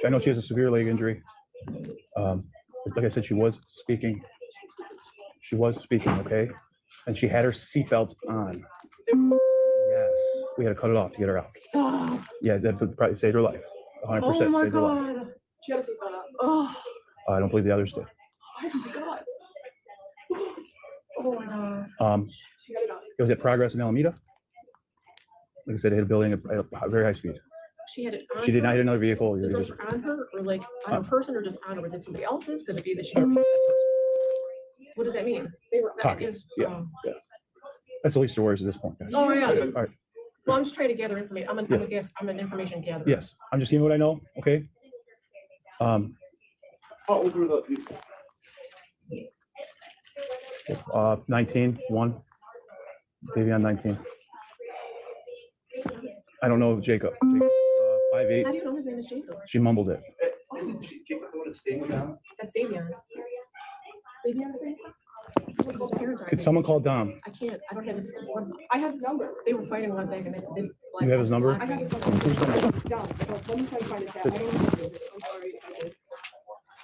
I know she has a severe leg injury. Like I said, she was speaking. She was speaking, okay? And she had her seatbelt on. Yes. We had to cut it off to get her out. Stop. Yeah, that probably saved her life. 100% Oh my saved her life. God. She had a seatbelt on. Oh. I don't believe the others did. Oh my God. Oh my God. It was at Progress in Alameda. Like I said, it hit a building at a very high speed. She had it on She did not hit another vehicle. The It was girls just, were on her, or like on a person, or just on her? Did somebody else's? Could it be that she? What does that mean? They were. pockets. Yeah. That's the least of worries at this point, guys. Oh yeah. All right. Well, I'm just trying to gather information. I'm an information gatherer. Yes. I'm just giving you what I know. Okay. How old were the people? 19, 1. Davion 19. I don't know Jacob. 5'8". How do you know his name is Jacob? She mumbled it. Isn't Jacob going to stay down? That's Davion. Davion's name? Could someone call Dom? I can't. I don't have his number. I have his number. They were fighting one thing, and they. You have his number? I have his number. Whose number? Dom. Let me try to find it. I don't know. I'm sorry. I did.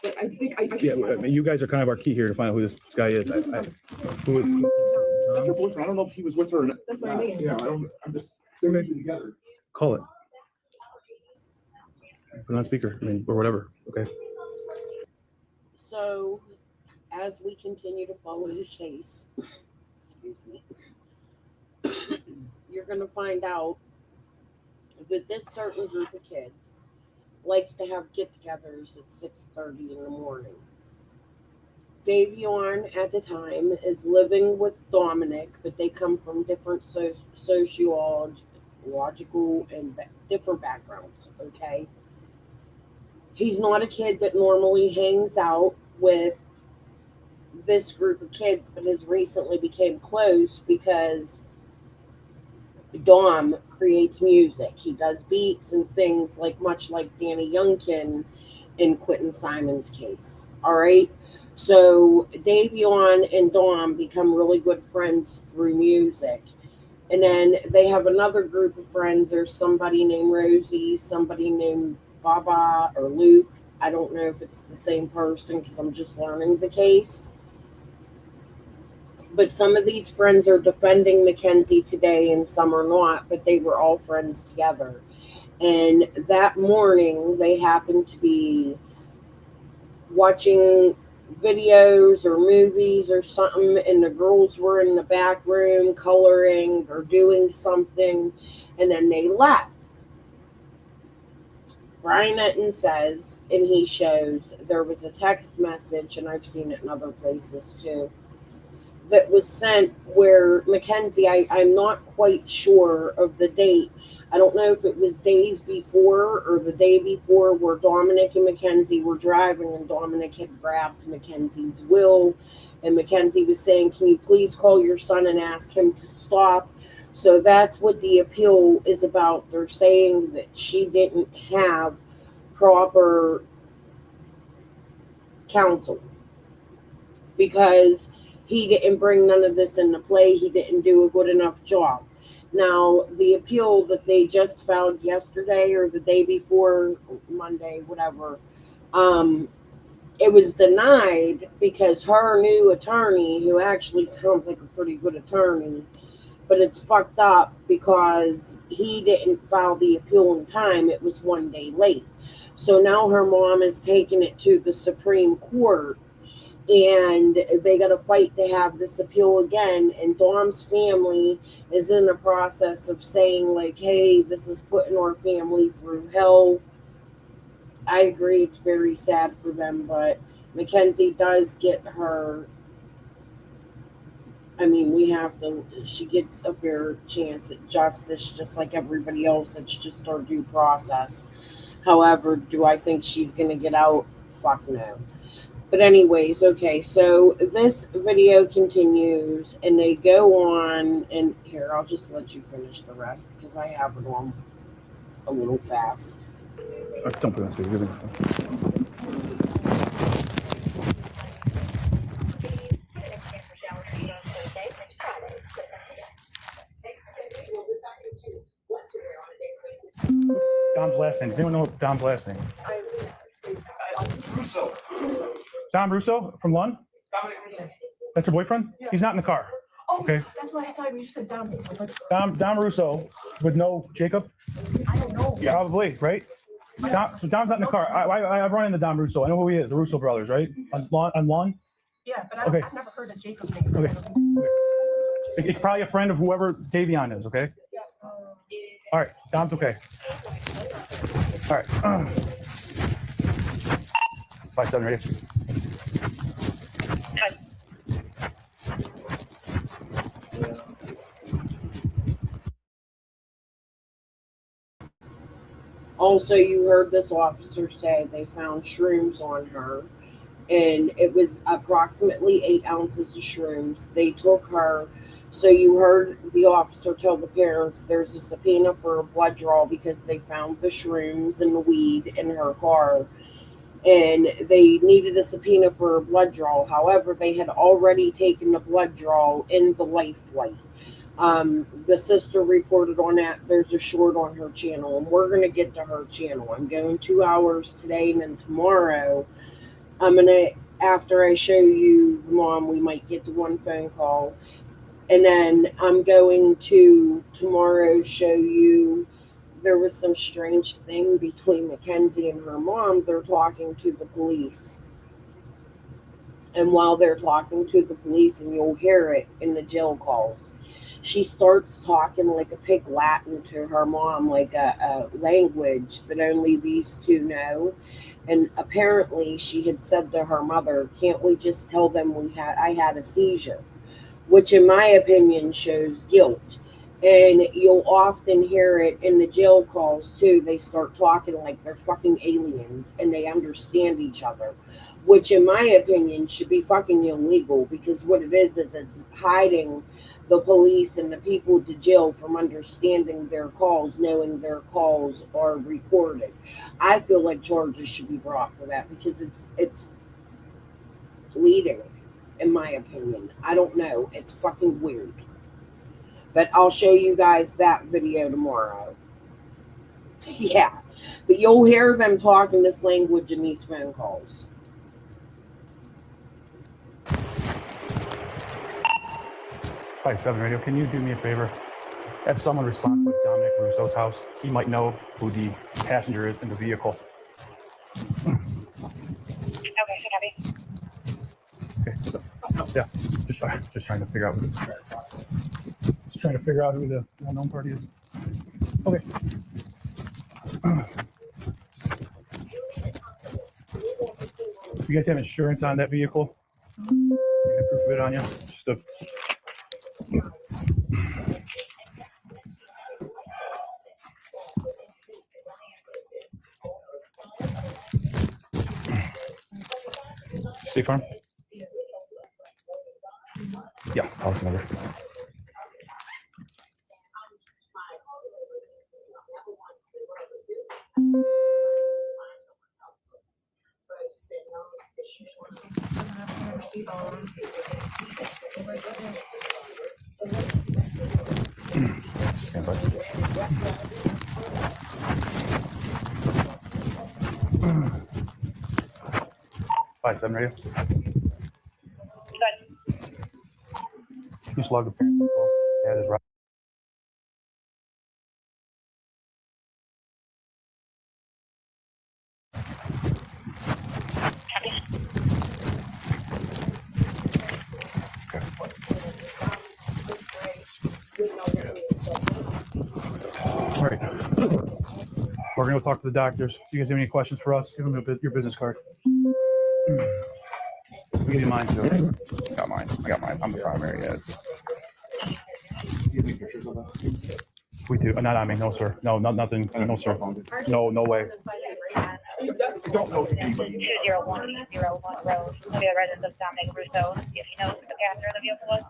But I think I Yeah, I mean, you guys are kind of our key here to find out who this guy is. Who is? That's her boyfriend. I don't know if he was with her or not. That's what I mean. Yeah, I don't. I'm just. They're maybe together. Call it. Put it on speaker. I mean, or whatever. Okay. So, as we continue to follow the case, excuse me, you're going to find out that this certain group of kids likes to have get-togethers at 6:30 in the morning. Davion at the time is living with Dominic, but they come from different sociological and different backgrounds, okay? He's not a kid that normally hangs out with this group of kids, but has recently became close because Dom creates music. He does beats and things much like Danny Youngkin in Quentin Simon's case. All right. So Davion and Dom become really good friends through music. And then they have another group of friends. There's somebody named Rosie, somebody named Baba or Luke. I don't know if it's the same person because I'm just learning the case. But some of these friends are defending Mackenzie today and some are not, but they were all friends together. And that morning, they happened to be watching videos or movies or something, and the girls were in the back room coloring or doing something, and then they left. Brian Etten says, and he shows, there was a text message, and I've seen it in other places too, that was sent where Mackenzie, I'm not quite sure of the date. I don't know if it was days before or the day before, where Dominic and Mackenzie were driving and Dominic had grabbed Mackenzie's will. And Mackenzie was saying, can you please call your son and ask him to stop? So that's what the appeal is about. They're saying that she didn't have proper counsel because he didn't bring none of this into play. He didn't do a good enough job. Now, the appeal that they just filed yesterday or the day before, Monday, whatever, it was denied because her new attorney, who actually sounds like a pretty good attorney, but it's fucked up because he didn't file the appeal in time. It was one day late. So now her mom is taking it to the Supreme Court, and they got to fight to have this appeal again. And Dom's family is in the process of saying, like, hey, this is putting our family through hell. I agree, it's very sad for them, but Mackenzie does get her, I mean, she gets a fair chance at justice just like everybody else. It's just our due process. However, do I think she's going to get out? Fuck no. But anyways, okay, so this video continues, and they go on, and here, I'll just let you finish the rest, because I have it on a little fast. Don't put it on speaker. What's Dom's last name? Does anyone know Dom's last name? Russo. Dom Russo from Lund? That's your boyfriend? Yeah. He's not in the car. Oh, okay. That's what I thought. You just said Dom. I was like, Dom Russo would know Jacob? I don't know. Yeah. Probably, right? Yeah. So Dom's not in the car. I've run into Dom Russo. I know who he is, the Russo brothers, right? On Lund? Yeah, but Okay. I've never heard of Jacob's name. Okay. It's probably a friend of whoever Davion is, okay? All right, Dom's okay. All right. 5-7, ready? Also, you heard this officer say they found shrooms on her, and it was approximately 8 ounces of shrooms. They took her. So you heard the officer tell the parents there's a subpoena for a blood draw because they found the shrooms and the weed in her car, and they needed a subpoena for a blood draw. However, they had already taken the blood draw in the life flight. The sister reported on that. There's a short on her channel, and we're going to get to her channel. I'm going 2 hours today, and then tomorrow I'm going to, after I show you the mom, we might get to one phone call. And then I'm going to tomorrow show you there was some strange thing between Mackenzie and her mom. They're talking to the police. And while they're talking to the police, and you'll hear it in the jail calls, she starts talking like a pig Latin to her mom, like a language that only these two know. And apparently she had said to her mother, can't we just tell them I had a seizure? Which in my opinion shows guilt. And you'll often hear it in the jail calls too. They start talking like they're fucking aliens and they understand each other, which in my opinion should be fucking illegal, because what it is it's hiding the police and the people to jail from understanding their calls, knowing their calls are recorded. I feel like charges should be brought for that, because it's leading, in my opinion. I don't know. It's fucking weird. But I'll show you guys that video tomorrow. Yeah. But you'll hear them talking this language in these phone calls. Hi, 7 Radio. Can you do me a favor? Have someone respond to Dominic Russo's house. He might know who the passenger is in the vehicle. Okay, copy. Okay, so, yeah, just trying to figure out who the unknown party is. Okay. You guys have insurance on that vehicle? You have proof of it on you? Just a State Farm? Yeah, policy number. Stand by. Five 7 Radio. Just log the parents info. Dad is right. All right. We're going to talk to the doctors. Do you guys have any questions for us? Give them your business card. We give you mine too. I got mine. I'm the primary. Yes. We do. Not on me. No, sir. No, nothing. No, sir. No way. 20101 Road. Will be a resident of Dominic Russo. If he knows who the passenger of the vehicle was.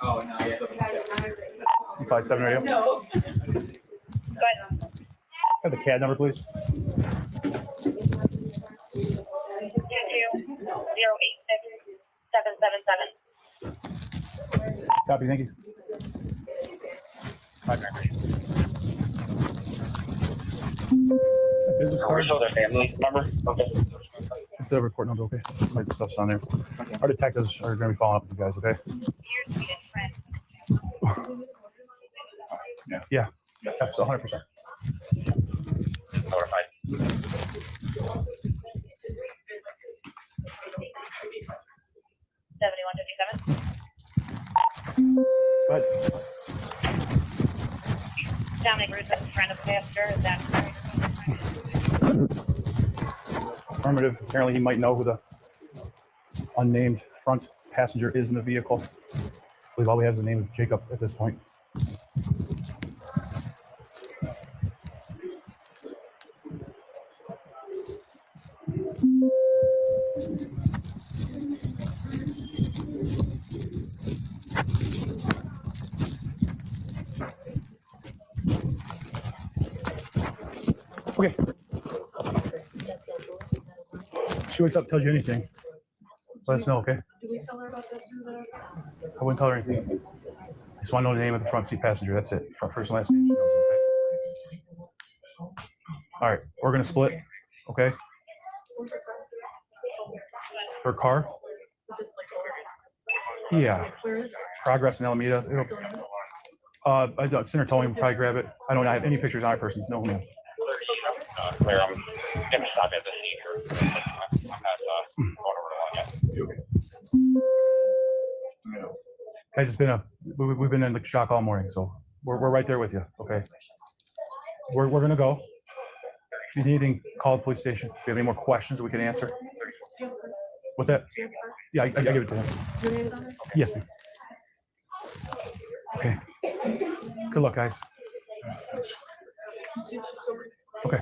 Oh, no, yeah. 5 7 Radio. No. Go ahead. Have the CAD number, please. 220867777. Copy. Thank you. Business card. Their family number. Okay. It's the report number. Okay. My stuff's on there. Our detectives are going to be following up with you guys. Okay. Yeah. That's 100%. Notified. 7157. Go ahead. Dominic Russo, friend of the passenger. Is that correct? Affirmative. Apparently, he might know who the unnamed front passenger is in the vehicle. I believe all we have is the name of Jacob at this point. Okay. She wakes up, tells you anything. Let us know, okay? Do we tell her about this? I wouldn't tell her anything. I just want to know the name of the front seat passenger. That's it. First and last name. She knows, okay? All right. We're going to split, okay? Her car? Yeah. Where is it? Progress in Alameda. It's in her towing. We'll probably grab it. I don't have any pictures on our persons. No, no. Claire, I'm going to stop at the scene here. I'm not Guys, it's been we've been in like shock all morning, so we're right there with you. Okay, we're gonna go. If you need anything, call the police station. If you have any more questions that we can answer. What's that? Yeah, I give it to him. Yes, ma'am. Okay. Good luck, guys. Okay.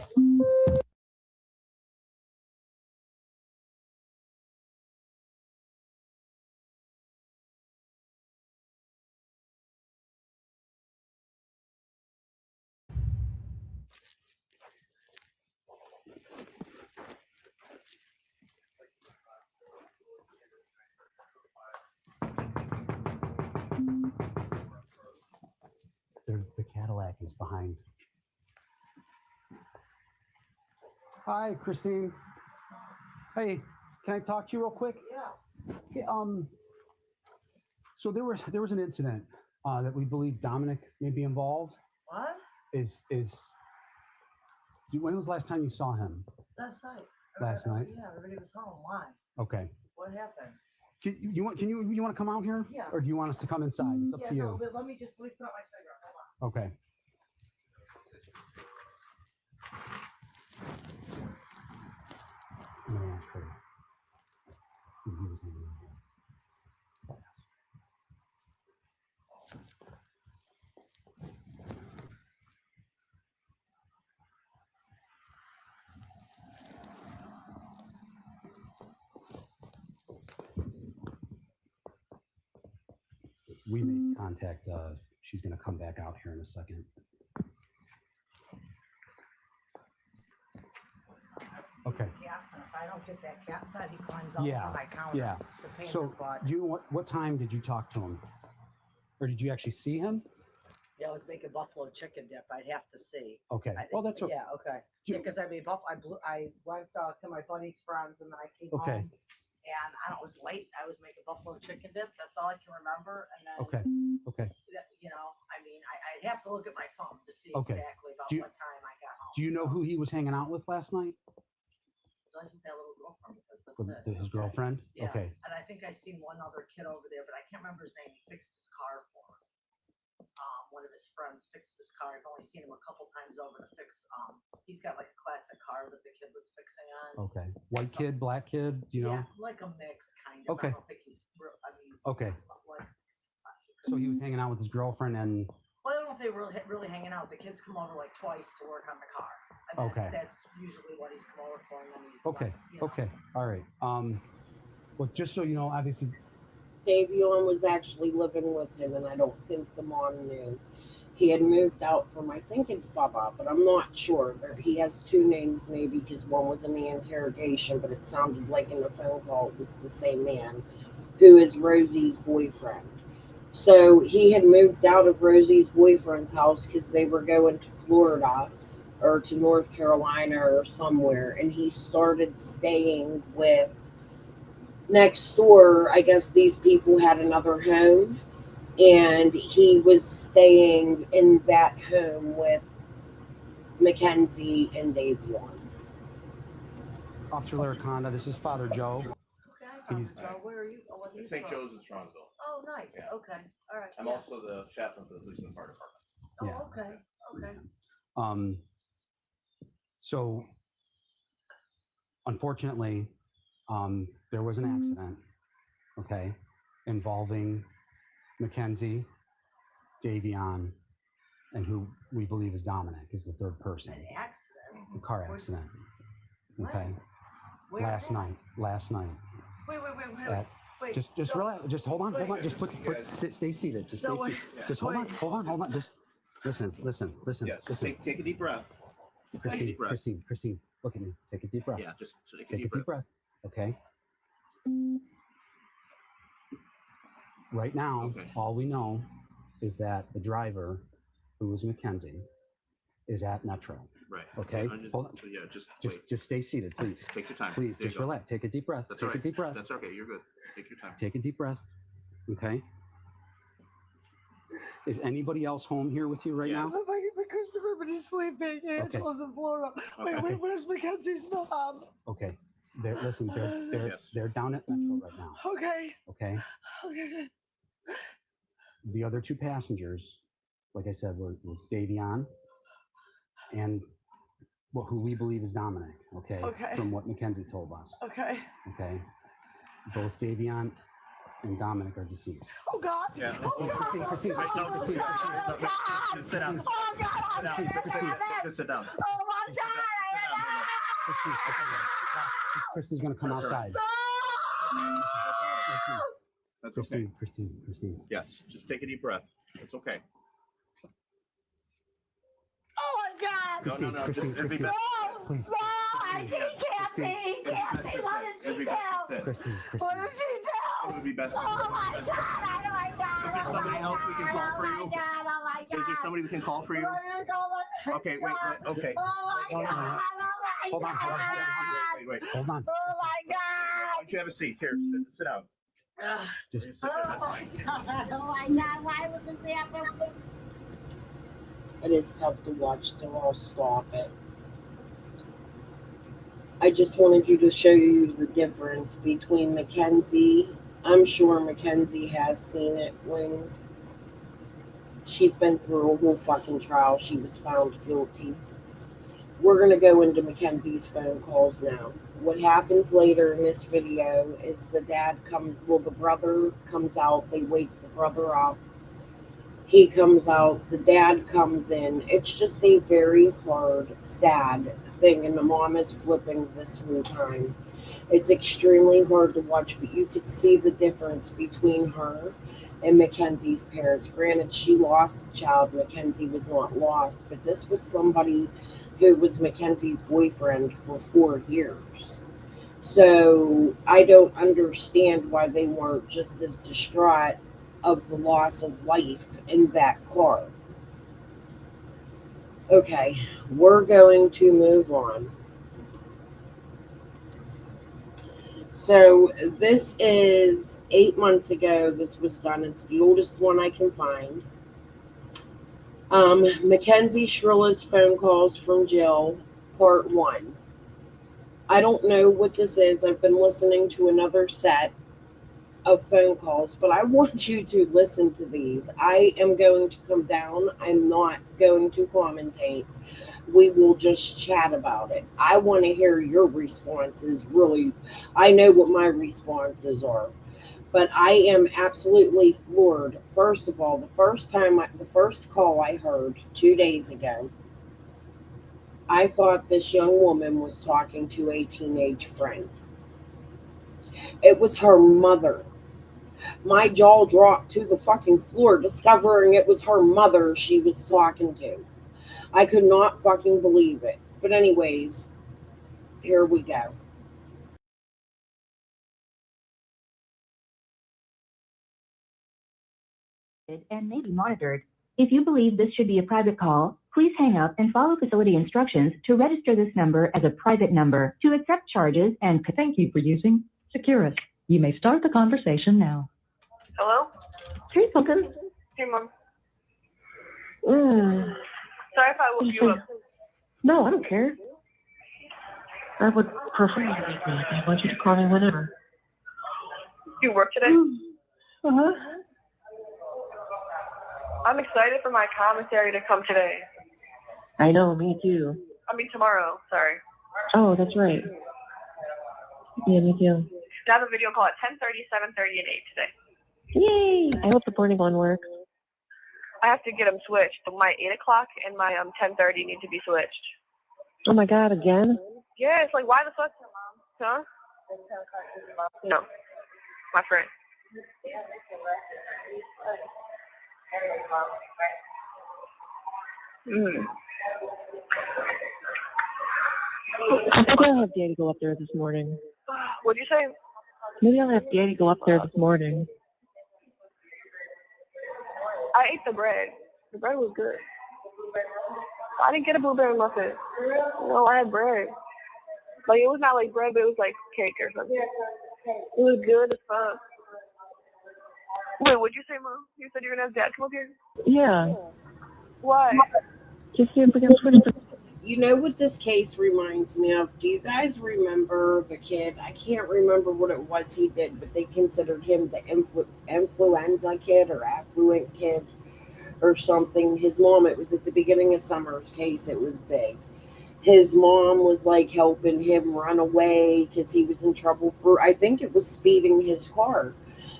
The Cadillac is behind. Hi, Christine. Hey, can I talk to you real quick? Yeah. So there was an incident that we believe Dominic may be involved. What? When was the last time you saw him? Last night. Last night? Yeah, everybody was home. Why? Okay. What happened? Can you want to come out here? Yeah. Or do you want us to come inside? It's up to you. No, but let me put my cigarette. Hold on. Okay. I'm gonna ask her. He was hanging out here. We made contact. She's going to come back out here in a second. Okay. Cats, and if I don't get that cat fed, he climbs up Yeah. on my counter. Yeah. The pain in So, the butt. what time did you talk to him, or did you actually see him? Yeah, I was making buffalo chicken dip. I'd have to see. Okay. Well, that's yeah. Okay. Do you- Because I made I went to my buddy's friends, and then I came Okay. home. And I don't know, it was late. I was making buffalo chicken dip. That's all I can remember. And then, Okay. Okay. you know, I mean, I'd have to look at my phone to see Okay. exactly about Do you- what time I got home. Do you know who he was hanging out with last night? So I was with that little girlfriend because that's With it. his girlfriend? Yeah. Okay. And I think I seen one other kid over there, but I can't remember his name. He fixed his car for him. One of his friends fixed his car. I've only seen him a couple times over to fix. He's got like a classic car that the kid was fixing on. Okay. White kid, black kid, do you know? Yeah, like a mix kind of. Okay. I don't think he's. I mean. Okay. Like, So he was hanging out with his girlfriend and. well, I don't know if they were really hanging out. The kids come over like twice to work on the car. And Okay. That's usually what he's come over for, and then he's. Okay. Like, you know. Okay. All right. Well, just so you know, obviously. Davion was actually living with him, and I don't think the mom knew. He had moved out from, I think it's Baba, but I'm not sure. He has two names maybe because one was in the interrogation, but it sounded like in the phone call it was the same man, who is Rosie's boyfriend. So he had moved out of Rosie's boyfriend's house because they were going to Florida or to North Carolina or somewhere, and he started staying with next door. I guess these people had another home, and he was staying in that home with Mackenzie and Davion. Officer Laraconda, this is Father Joe. Okay, Joe, where are you? Oh, what are you St. from? Joe's in Strongsville. Oh, nice. Yeah. Okay. All right. I'm yeah. also the chaplain for the police and fire department. Oh, Yeah. okay. Okay. So unfortunately, there was an accident, okay, involving Mackenzie, Davion, and who we believe is Dominic is the third person. An accident. A car accident. Okay. Where Last at? night. Wait. Wait. Just no. relax. Just hold on. Just stay seated. Just No, stay wait. seated. Just hold on. Just listen. Yes. Listen. Take a deep breath. Christine, look at me. Take a deep breath. Yeah, just take a Take deep breath. Okay. Right now, Okay. all we know is that the driver, who was Mackenzie, is at Metro. Right. Okay. Hold on. So yeah, just wait. Just stay seated, please. Take your time. Please, There you just go. relax. Take a deep breath. That's Take all a right. deep breath. That's okay. You're good. Take your time. Take a deep breath. Okay. Is anybody else home here with you right Yeah. now? Because everybody's sleeping. Angela's in Florida. Wait, where's Mackenzie's mom? Okay. Listen, Yes. they're down at Metro right now. Okay. Okay. The other two passengers, like I said, was Davion and who we believe is Dominic, okay? From what Mackenzie told us. Okay. Okay. Both Davion and Dominic are deceased. Oh God. Yeah. Christine, Sit down. Oh God. Just sit down. Oh my God. Kristen's gonna come outside. That's okay. Christine. Yes, just take a deep breath. It's okay. Oh my God. No. Just it'll be better. Please. No, I can't see. What did she do? Christine. What did she do? It would be best. Oh my God. Oh my God. Is there somebody else we can call for you? Oh my God. Is there somebody we can call for you? Okay, wait. Okay. Oh my God. Hold on. Wait. Hold on. Oh my God. Why don't you have a seat? Here, sit down. Just Sit there, that's fine. Oh my God. Why would this happen? It is tough to watch, so I'll stop it. I just wanted you to show you the difference between Mackenzie. I'm sure Mackenzie has seen it when she's been through a whole fucking trial. She was found guilty. We're going to go into Mackenzie's phone calls now. What happens later in this video is the brother comes out. They wake the brother up. He comes out, the dad comes in. It's just a very hard, sad thing, and the mom is flipping this whole time. It's extremely hard to watch, but you could see the difference between her and Mackenzie's parents. Granted, she lost the child. Mackenzie was not lost, but this was somebody who was Mackenzie's boyfriend for 4 years. So I don't understand why they weren't just as distraught of the loss of life in that car. Okay, we're going to move on. So this is 8 months ago this was done. It's the oldest one I can find. Mackenzie Shrila's phone calls from jail, part 1. I don't know what this is. I've been listening to another set of phone calls, but I want you to listen to these. I am going to come down. I'm not going to commentate. We will just chat about it. I want to hear your responses. Really, I know what my responses are, but I am absolutely floored. First of all, the first call I heard 2 days ago, I thought this young woman was talking to a teenage friend. It was her mother. My jaw dropped to the fucking floor, discovering it was her mother she was talking to. I could not fucking believe it. But anyways, here we go. And may be monitored. If you believe this should be a private call, please hang up and follow facility instructions to register this number as a private number to accept charges and thank you for using Securus. You may start the conversation now. Hello? Hey, Pumpkin. Hey, Mom. Sorry if I woke you up. No, I don't care. I would prefer you to wake me up. I want you to call me whenever. Do you work today? Uh-huh. I'm excited for my commissary to come today. I know, me too. I mean tomorrow, sorry. Oh, that's right. Yeah, me too. I have a video call at 10:30, 7:30, and 8 today. Yay! I hope the morning one works. I have to get them switched. So my 8 o'clock and my 10:30 need to be switched. Oh my God, again? Yeah, it's like, why the fuck, Mom? Huh? No, my friend. I think I'll have Daddy go up there this morning. What'd you say? Maybe I'll have Daddy go up there this morning. I ate the bread. The bread was good. I didn't get a blueberry muffin. No, I had bread. Like, it was not like bread, but it was like cake or something. It was good as fuck. Wait, what'd you say, Mom? You said you were gonna have Dad come up here? Yeah. Why? Just see if we can switch the... You know what this case reminds me of? Do you guys remember the kid? I can't remember what it was he did, but they considered him the influenza kid or affluent kid or something. His mom, it was at the beginning of Summer's case, it was big. His mom was like helping him run away because he was in trouble for, I think it was speeding his car.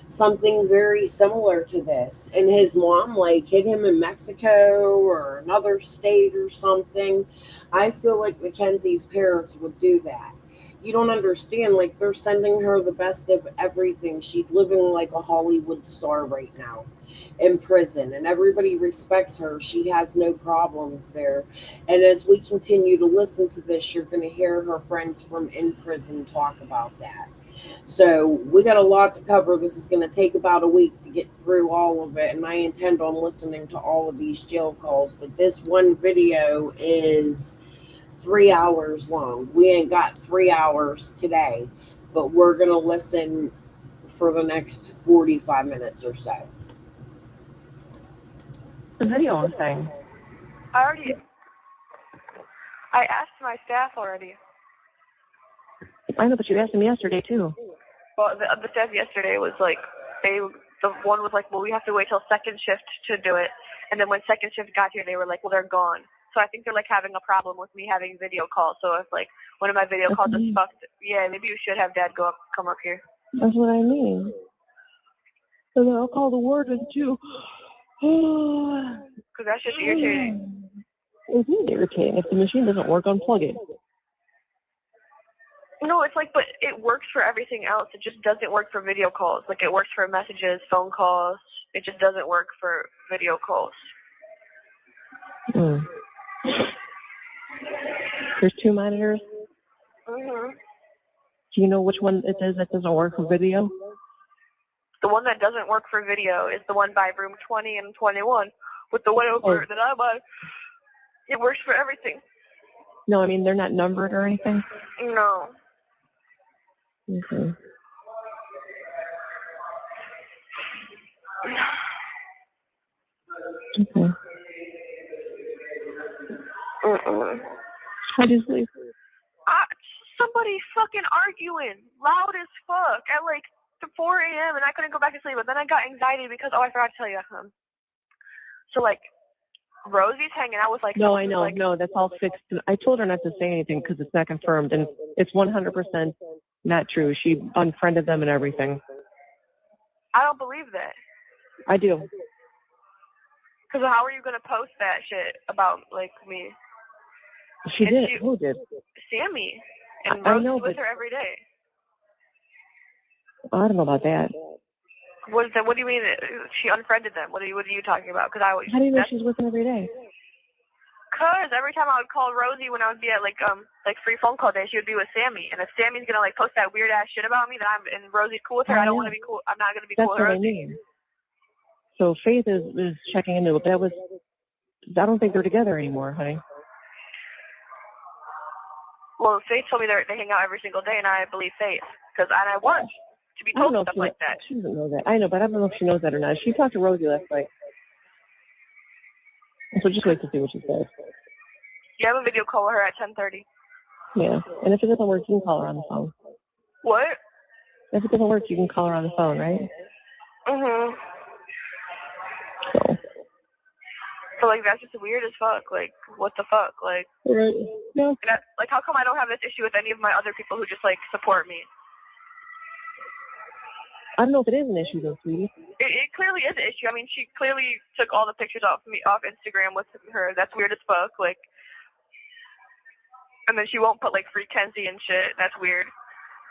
Something very similar to this. And his mom like hid him in Mexico or another state or something. I feel like Mackenzie's parents would do that. You don't understand. Like, they're sending her the best of everything. She's living like a Hollywood star right now in prison, and everybody respects her. She has no problems there. And as we continue to listen to this, you're going to hear her friends from in prison talk about that. So we got a lot to cover. This is going to take about a week to get through all of it, and I intend on listening to all of these jail calls. But this one video is 3 hours long. We ain't got 3 hours today, but we're going to listen for the next 45 minutes or so. The video I'm saying. I asked my staff already. I know, but you asked him yesterday too. Well, the staff yesterday was like, the one was like, well, we have to wait till second shift to do it. And then when second shift got here, they were like, well, they're gone. So I think they're like having a problem with me having video calls. So if like one of my video calls is fucked, yeah, maybe you should have Dad come up here. That's what I mean. So then I'll call the warden too. Because that's just irritating. It's not irritating. If the machine doesn't work, unplug it. No, it's like, but it works for everything else. It just doesn't work for video calls. Like, it works for messages, phone calls. It just doesn't work for video calls. Mm. There's 2 monitors. Mm-hmm. Do you know which one it is that doesn't work for video? The one that doesn't work for video is the one by room 20 and 21. With the one over that I buy, it works for everything. No, I mean, they're not numbered or anything? No. Okay. Okay. How do you sleep? Somebody fucking arguing loud as fuck at like 4 a.m. and I couldn't go back to sleep. But then I got anxiety because, I forgot to tell you. So like, Rosie's hanging out with like. No, I know. Like, no, that's all fixed. I told her not to say anything because it's not confirmed, and it's 100% not true. She unfriended them and everything. I don't believe that. I do. Because how are you gonna post that shit about like me? She did. Who did? Sammy. And I Rosie's know, with but her every day. I don't know about that. What do you mean? She unfriended them? What are you talking about? Because How do you know she's with them every day? Because every time I would call Rosie when I would be at like free phone call day, she would be with Sammy. And if Sammy's gonna like post that weird ass shit about me, then and Rosie's cool with her, I don't want to be cool. I'm not gonna be cool with Rosie. That's what I mean. So Faith is checking into it. But I don't think they're together anymore, honey. Well, Faith told me they hang out every single day, and I believe Faith because I want to be told stuff like that. She doesn't know that. I know, but I don't know if she knows that or not. She talked to Rosie last night. So just wait to see what she says. You have a video call with her at 10:30. Yeah, and if it doesn't work, you can call her on the phone. What? If it doesn't work, you can call her on the phone, right? Mhm. So like that's just weird as fuck. Like what the fuck? Like. Right. No. Like how come I don't have this issue with any of my other people who just like support me? I don't know if it is an issue though, sweetie. It clearly is an issue. I mean, she clearly took all the pictures off Instagram with her. That's weird as fuck. Like, and then she won't put like free Kenzie and shit. That's weird.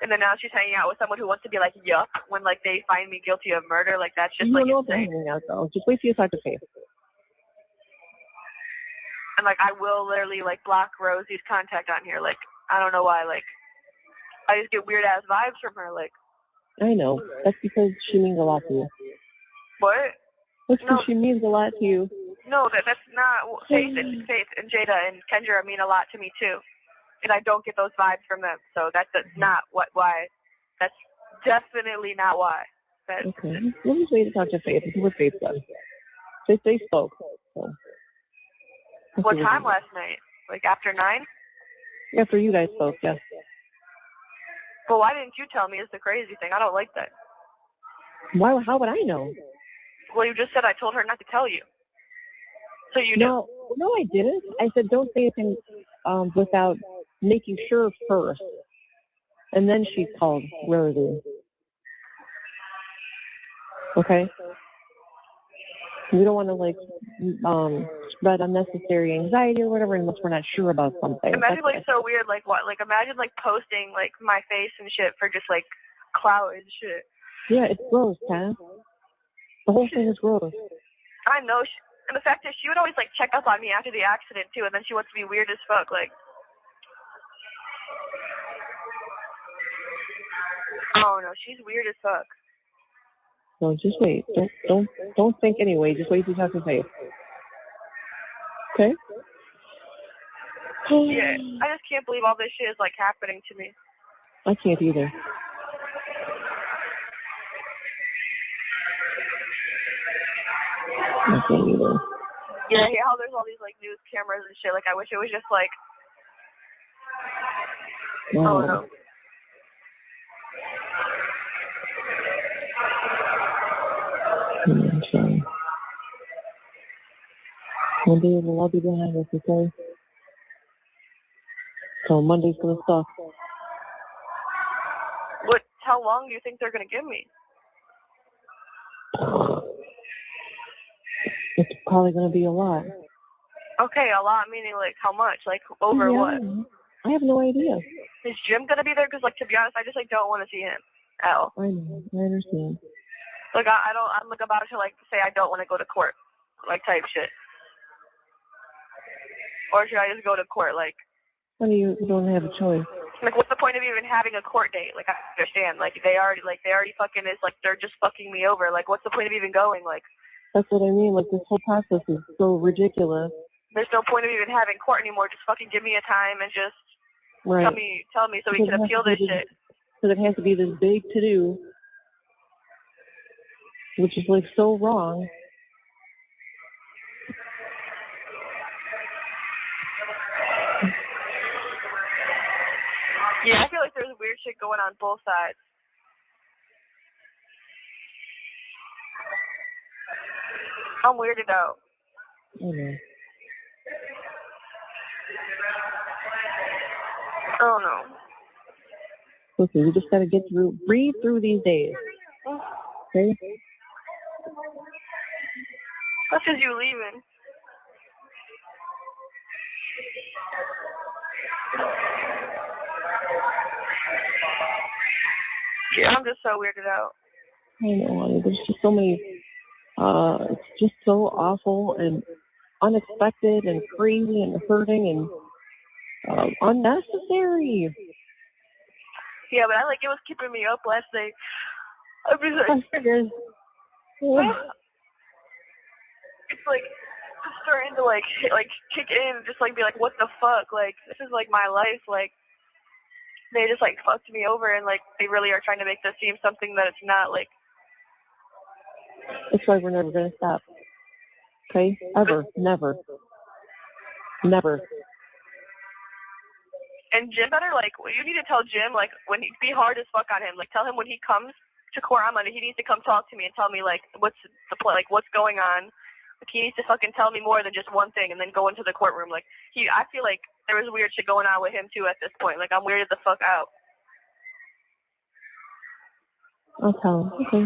And then now she's hanging out with someone who wants to be like yuck when like they find me guilty of murder. Like that's just like insane. You don't know if they're hanging out though. Just wait till you talk to Faith. And like I will literally like block Rosie's contact on here. Like I don't know why. Like I just get weird ass vibes from her. Like. I know. That's because she means a lot to you. What? That's because she means a lot to you. No, that's not. Faith and Jada and Kendra mean a lot to me too, and I don't get those vibes from them. So that's not why. That's definitely not why. Okay. We'll just wait to talk to Faith and see what Faith does. They spoke. So. What time last night? Like after 9? After you guys spoke, yes. Well, why didn't you tell me? Is the crazy thing. I don't like that. Why? How would I know? Well, you just said I told her not to tell you. So you No, no, I didn't. I said don't say anything without making sure first. And then she called Rosie. Okay? We don't want to like spread unnecessary anxiety or whatever unless we're not sure about something. Imagine like so weird, like what? Like imagine like posting like my face and shit for just like clout and shit. Yeah, it's gross, Kat. The whole thing is gross. I know. And the fact is, she would always like check up on me after the accident too, and then she wants to be weird as fuck. Like, oh no, she's weird as fuck. So just wait. Don't think anyway. Just wait to talk to face. Okay? Yeah, I just can't believe all this shit is like happening to me. I can't either. I can't either. Yeah, how there's all these like news cameras and shit. Like, I wish it was just like, oh no. Sorry. One day it'll all be behind us, okay? So Monday's gonna suck. What? How long do you think they're gonna give me? It's probably gonna be a lot. Okay, a lot meaning like how much? Like over what? I have no idea. Is Jim gonna be there? Because like to be honest, I just like don't want to see him at all. I know. I understand. Like I don't. I'm like about to like say I don't want to go to court, like type shit. Or should I just go to court? Like, Honey, you don't have a choice. like what's the point of even having a court date? Like I understand. Like they already fucking is like they're just fucking me over. Like what's the point of even going? Like That's what I mean. Like this whole process is so ridiculous. there's no point of even having court anymore. Just fucking give me a time and just Right. tell me so we can appeal this shit. Because it has to be this big to do, which is like so wrong. Yeah, I feel like there's weird shit going on both sides. I'm weirded out. I know. Oh no. Listen, we just gotta breathe through these days. Okay? That's just you leaving. Yeah, I'm just so weirded out. I know, honey. There's just so many. It's just so awful and unexpected and crazy and hurting and unnecessary. Yeah, but it was keeping me up last night. I'm just like, I figured. Yeah. It's like just starting to like kick in and just like be like, what the fuck? Like this is like my life. Like they just like fucked me over and like they really are trying to make this seem something that it's not. Like That's why we're never gonna stop. Okay? Ever. Never. Never. And Jim better you need to tell Jim when he be hard as fuck on him. Like tell him when he comes to court on Monday, he needs to come talk to me and tell me what's the play, what's going on. Like he needs to fucking tell me more than just one thing and then go into the courtroom. I feel like there was weird shit going on with him too at this point. Like I'm weirded the fuck out. I'll tell him. Okay.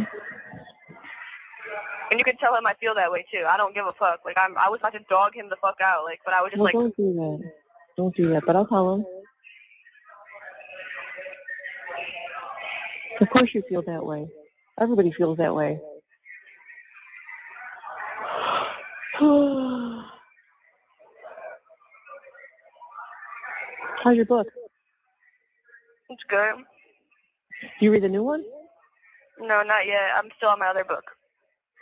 And you can tell him I feel that way too. I don't give a fuck. I was about to dog him the fuck out. But I was just Don't do that. Don't do that. But I'll tell him. Of course you feel that way. Everybody feels that way. How's your book? It's good. Do you read the new one? No, not yet. I'm still on my other book.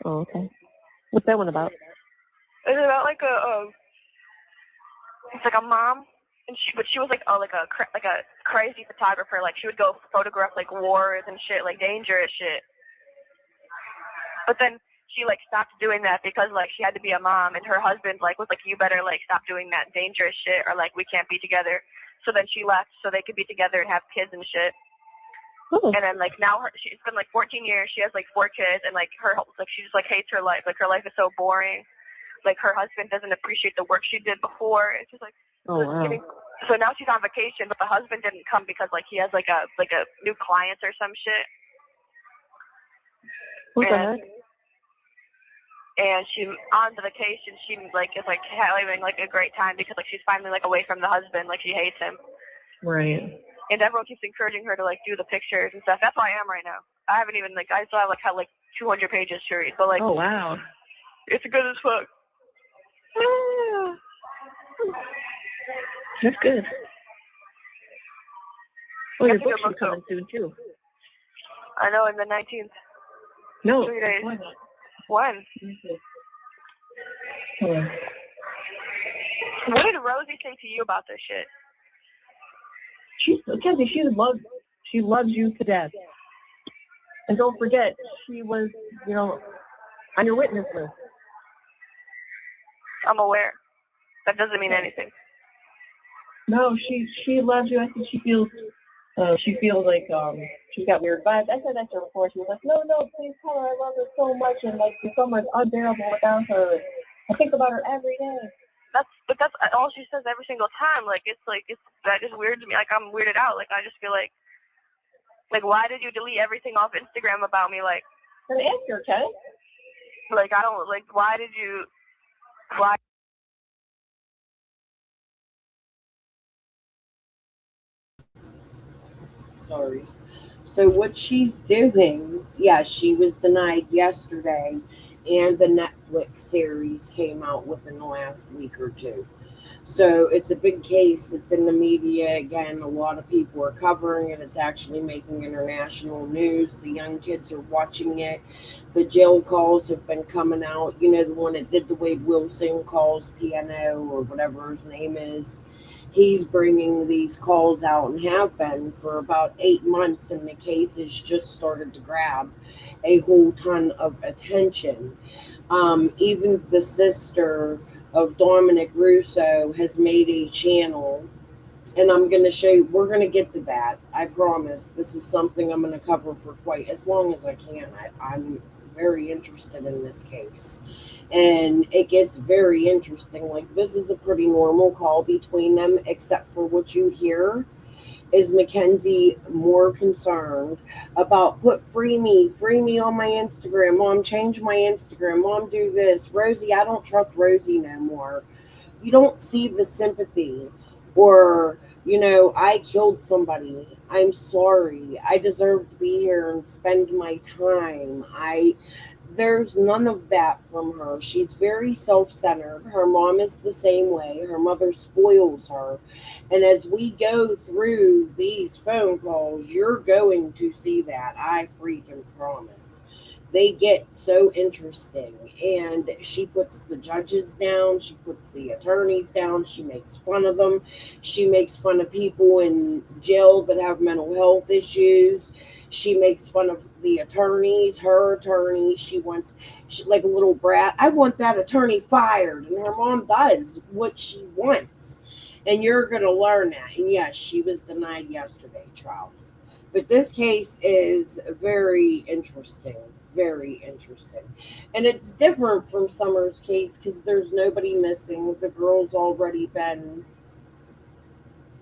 Oh, okay. What's that one about? It's about it's like a mom, and she was a crazy photographer. Like she would go photograph wars and shit, dangerous shit. But then she stopped doing that because she had to be a mom, and her husband was you better stop doing that dangerous shit or we can't be together. So then she left so they could be together and have kids and shit. And then like now she's been like 14 years. She has like 4 kids, and like she just like hates her life. Like her life is so boring. Like her husband doesn't appreciate the work she did before. It's just like so now she's on vacation, but the husband didn't come because like he has like a new clients or some shit. What the heck? And she on the vacation, she like is like having like a great time because like she's finally like away from the husband, like she hates him. Right. And everyone keeps encouraging her to like do the pictures and stuff. That's where I am right now. I haven't even like I still have like 200 pages to read, but like oh wow, it's good as fuck. That's good. Well, your That's a book good should be coming soon too. I know, in the 19th. No. 3 days. When? When? What did Rosie say to you about this shit? Kenzie, she loves you to death. And don't forget, she was, on your witness list. I'm aware. That doesn't mean anything. No, she loves you. I think she feels like she's got weird vibes. I said that to her before. She was like, no, please tell her I love her so much, and like the summer is unbearable without her. I think about her every day. But that's all she says every single time. Like that just weirds me. Like I'm weirded out. Like I just feel like why did you delete everything off Instagram about me? Like an answer, Ken. Like I don't like. Why did you? Why? Sorry. So what she's doing, yeah, she was denied yesterday, and the Netflix series came out within the last week or two. So it's a big case. It's in the media again. A lot of people are covering it. It's actually making international news. The young kids are watching it. The jail calls have been coming out. You know, the one that did the Wade Wilson calls, piano or whatever his name is. He's bringing these calls out and have been for about 8 months, and the case has just started to grab a whole ton of attention. Even the sister of Dominic Russo has made a channel, and I'm going to show you, we're going to get to that. I promise. This is something I'm going to cover for quite as long as I can. I'm very interested in this case. And it gets very interesting. Like, this is a pretty normal call between them, except for what you hear is Mackenzie more concerned about free me on my Instagram. Mom, change my Instagram. Mom, do this. Rosie, I don't trust Rosie no more. You don't see the sympathy or, I killed somebody. I'm sorry. I deserve to be here and spend my time. There's none of that from her. She's very self-centered. Her mom is the same way. Her mother spoils her. And as we go through these phone calls, you're going to see that. I freaking promise. They get so interesting. And she puts the judges down. She puts the attorneys down. She makes fun of them. She makes fun of people in jail that have mental health issues. She makes fun of the attorneys, her attorney. She like a little brat. I want that attorney fired. And her mom does what she wants. And you're going to learn that. And yes, she was denied yesterday, Charles. But this case is very interesting. Very interesting. And it's different from Summer's case because there's nobody missing. The girl's already been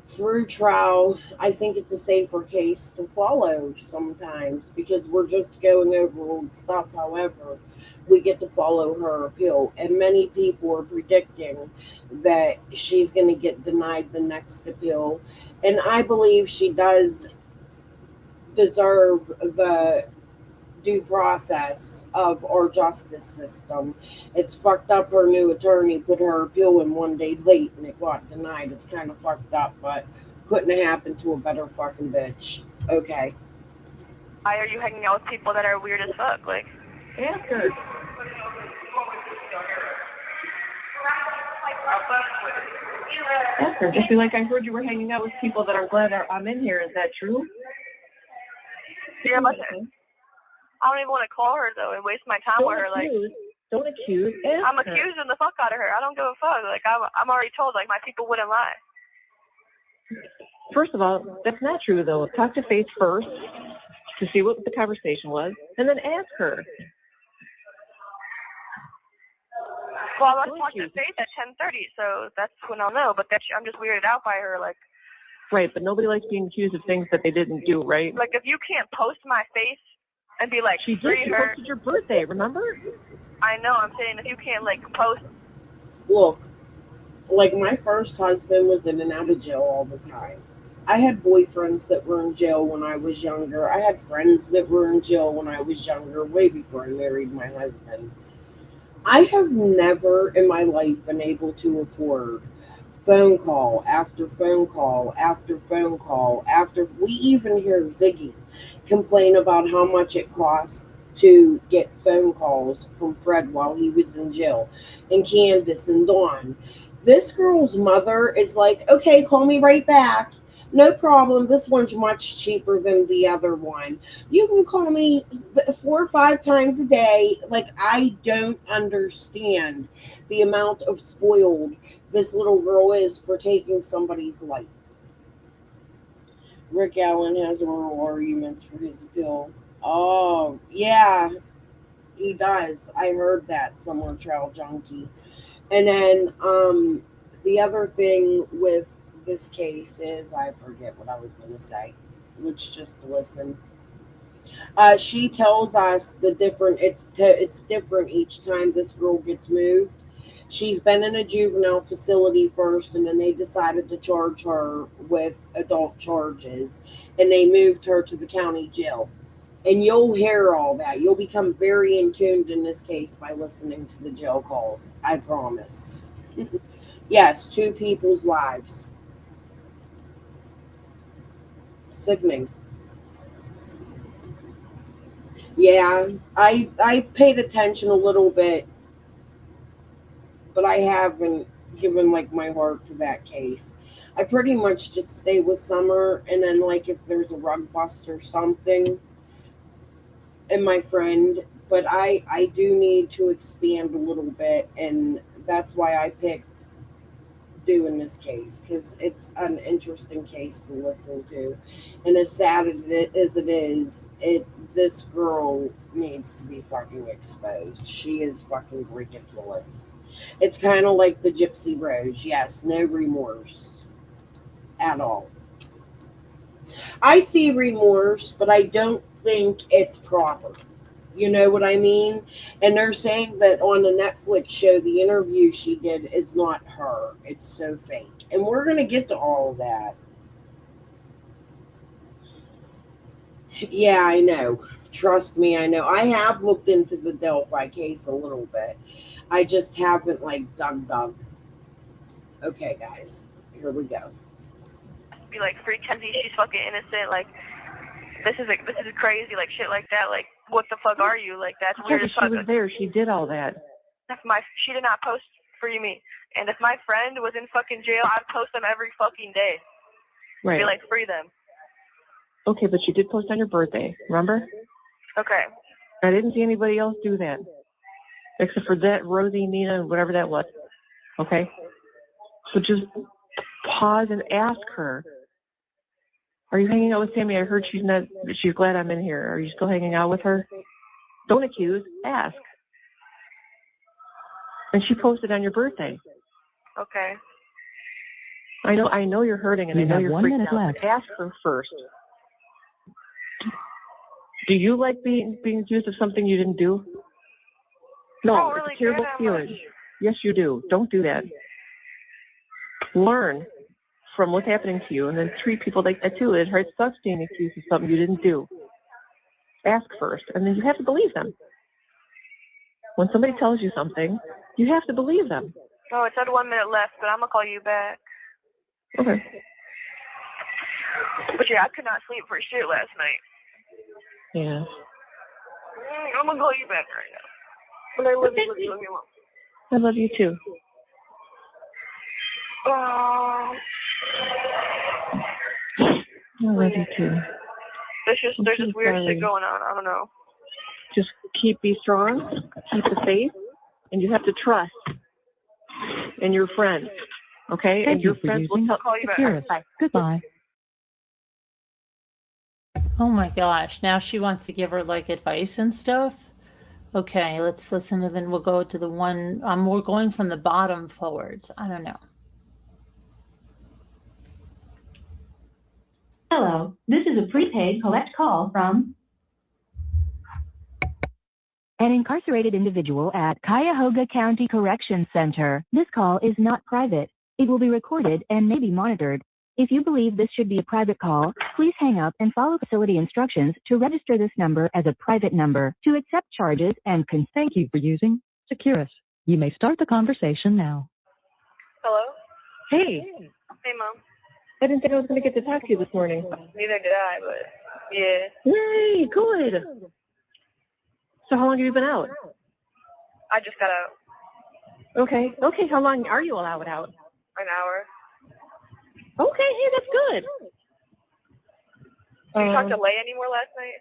through trial. I think it's a safer case to follow sometimes because we're just going over old stuff. However, we get to follow her appeal, and many people are predicting that she's going to get denied the next appeal, and I believe she does deserve the due process of our justice system. It's fucked up her new attorney put her appeal in one day late and it got denied. It's kind of fucked up, but couldn't have happened to a better fucking bitch. Okay. Why are you hanging out with people that are weird as fuck? Like, ask her. Ask her. Just be like, I heard you were hanging out with people that are glad I'm in here. Is that true? Yeah, I don't even want to call her though and waste my time with her. Like, don't accuse. I'm accusing the fuck out of her. I don't give a fuck. Like, I'm already told. Like, my people wouldn't lie. First of all, that's not true though. Talk to Faith first to see what the conversation was, and then ask her. Well, I was talking to Faith at 10:30, so that's when I'll know. But I'm just weirded out by her, like. Right, but nobody likes being accused of things that they didn't do, right? Like, if you can't post my face and be like, she did. Free She her. posted your birthday, remember? I know. I'm saying if you can't like post. Look, like my first husband was in and out of jail all the time. I had boyfriends that were in jail when I was younger. I had friends that were in jail when I was younger, way before I married my husband. I have never in my life been able to afford phone call after phone call after phone call after. We even hear Ziggy complain about how much it costs to get phone calls from Fred while he was in jail, and Candace and Dawn. This girl's mother is like, okay, call me right back. No problem. This one's much cheaper than the other one. You can call me 4 or 5 times a day. Like, I don't understand the amount of spoiled this little girl is for taking somebody's life. Rick Allen has oral arguments for his appeal. Oh, yeah, he does. I heard that somewhere, Trial Junkie. And then the other thing with this case is, I forget what I was going to say. Let's just listen. She tells us the different. It's different each time this girl gets moved. She's been in a juvenile facility first, and then they decided to charge her with adult charges, and they moved her to the county jail. And you'll hear all that. You'll become very in tuned in this case by listening to the jail calls. I promise. Yes, 2 people's lives. Sickening. Yeah, I paid attention a little bit, but I haven't given like my heart to that case. I pretty much just stay with Summer, and then like if there's a rug bust or something, and my friend, but I do need to expand a little bit, and that's why I picked doing this case, because it's an interesting case to listen to, and as sad as it is, this girl needs to be fucking exposed. She is fucking ridiculous. It's kind of like the Gypsy Rose. Yes, no remorse at all. I see remorse, but I don't think it's proper. You know what I mean? And they're saying that on the Netflix show, the interview she did is not her. It's so fake. And we're going to get to all of that. Yeah, I know. Trust me, I know. I have looked into the Delphi case a little bit. I just haven't, like, dug. Okay, guys. Here we go. Be like, free Kenzie, she's fucking innocent. Like, this is crazy. Like, shit like that. Like, what the fuck are you? Like, that's weird as fuck. She was there. She did all that. She did not post Free Me. And if my friend was in fucking jail, I'd post them every fucking day. Right. Be like, free them. Okay, but you did post on your birthday, remember? Okay. I didn't see anybody else do that. Except for that, Rosie, Nina, and whatever that was. Okay? So just pause and ask her. Are you hanging out with Sammy? I heard she's glad I'm in here. Are you still hanging out with her? Don't accuse, ask. And she posted on your birthday. Okay. I know you're hurting, and I know you're freaked out. But ask her first. Do you like being accused of something you didn't do? No, it's a terrible feeling. Yes, you do. Don't do that. Learn from what's happening to you, and then treat people like that too. It sucks being accused of something you didn't do. Ask first, and then you have to believe them. When somebody tells you something, you have to believe them. Oh, it said 1 minute left, but I'm gonna call you back. Okay. But yeah, I could not sleep for shit last night. Yeah. I'm gonna call you back right now. But I love you, love you, I love you too. Mom. I love you too. There's just weird shit going on. I don't know. Just be strong, keep the faith, and you have to trust in your friends. Okay? And your friends will call you back. Goodbye. Oh my gosh. Now she wants to give her like advice and stuff. Okay, let's listen and then we'll go to the one. We're going from the bottom forwards. I don't know. Hello, this is a prepaid collect call from an incarcerated individual at Cuyahoga County Correction Center. This call is not private. It will be recorded and may be monitored. If you believe this should be a private call, please hang up and follow facility instructions to register this number as a private number to accept charges and thank you for using Securus. You may start the conversation now. Hello? Hey, Hey, Mom. I didn't think I was going to get to talk to you this morning. Neither did I, but yeah. Yay, good. So how long have you been out? I just got out Okay, how long are you allowed out? an hour. Okay, hey, that's good. Did you talk to Leigh anymore last night?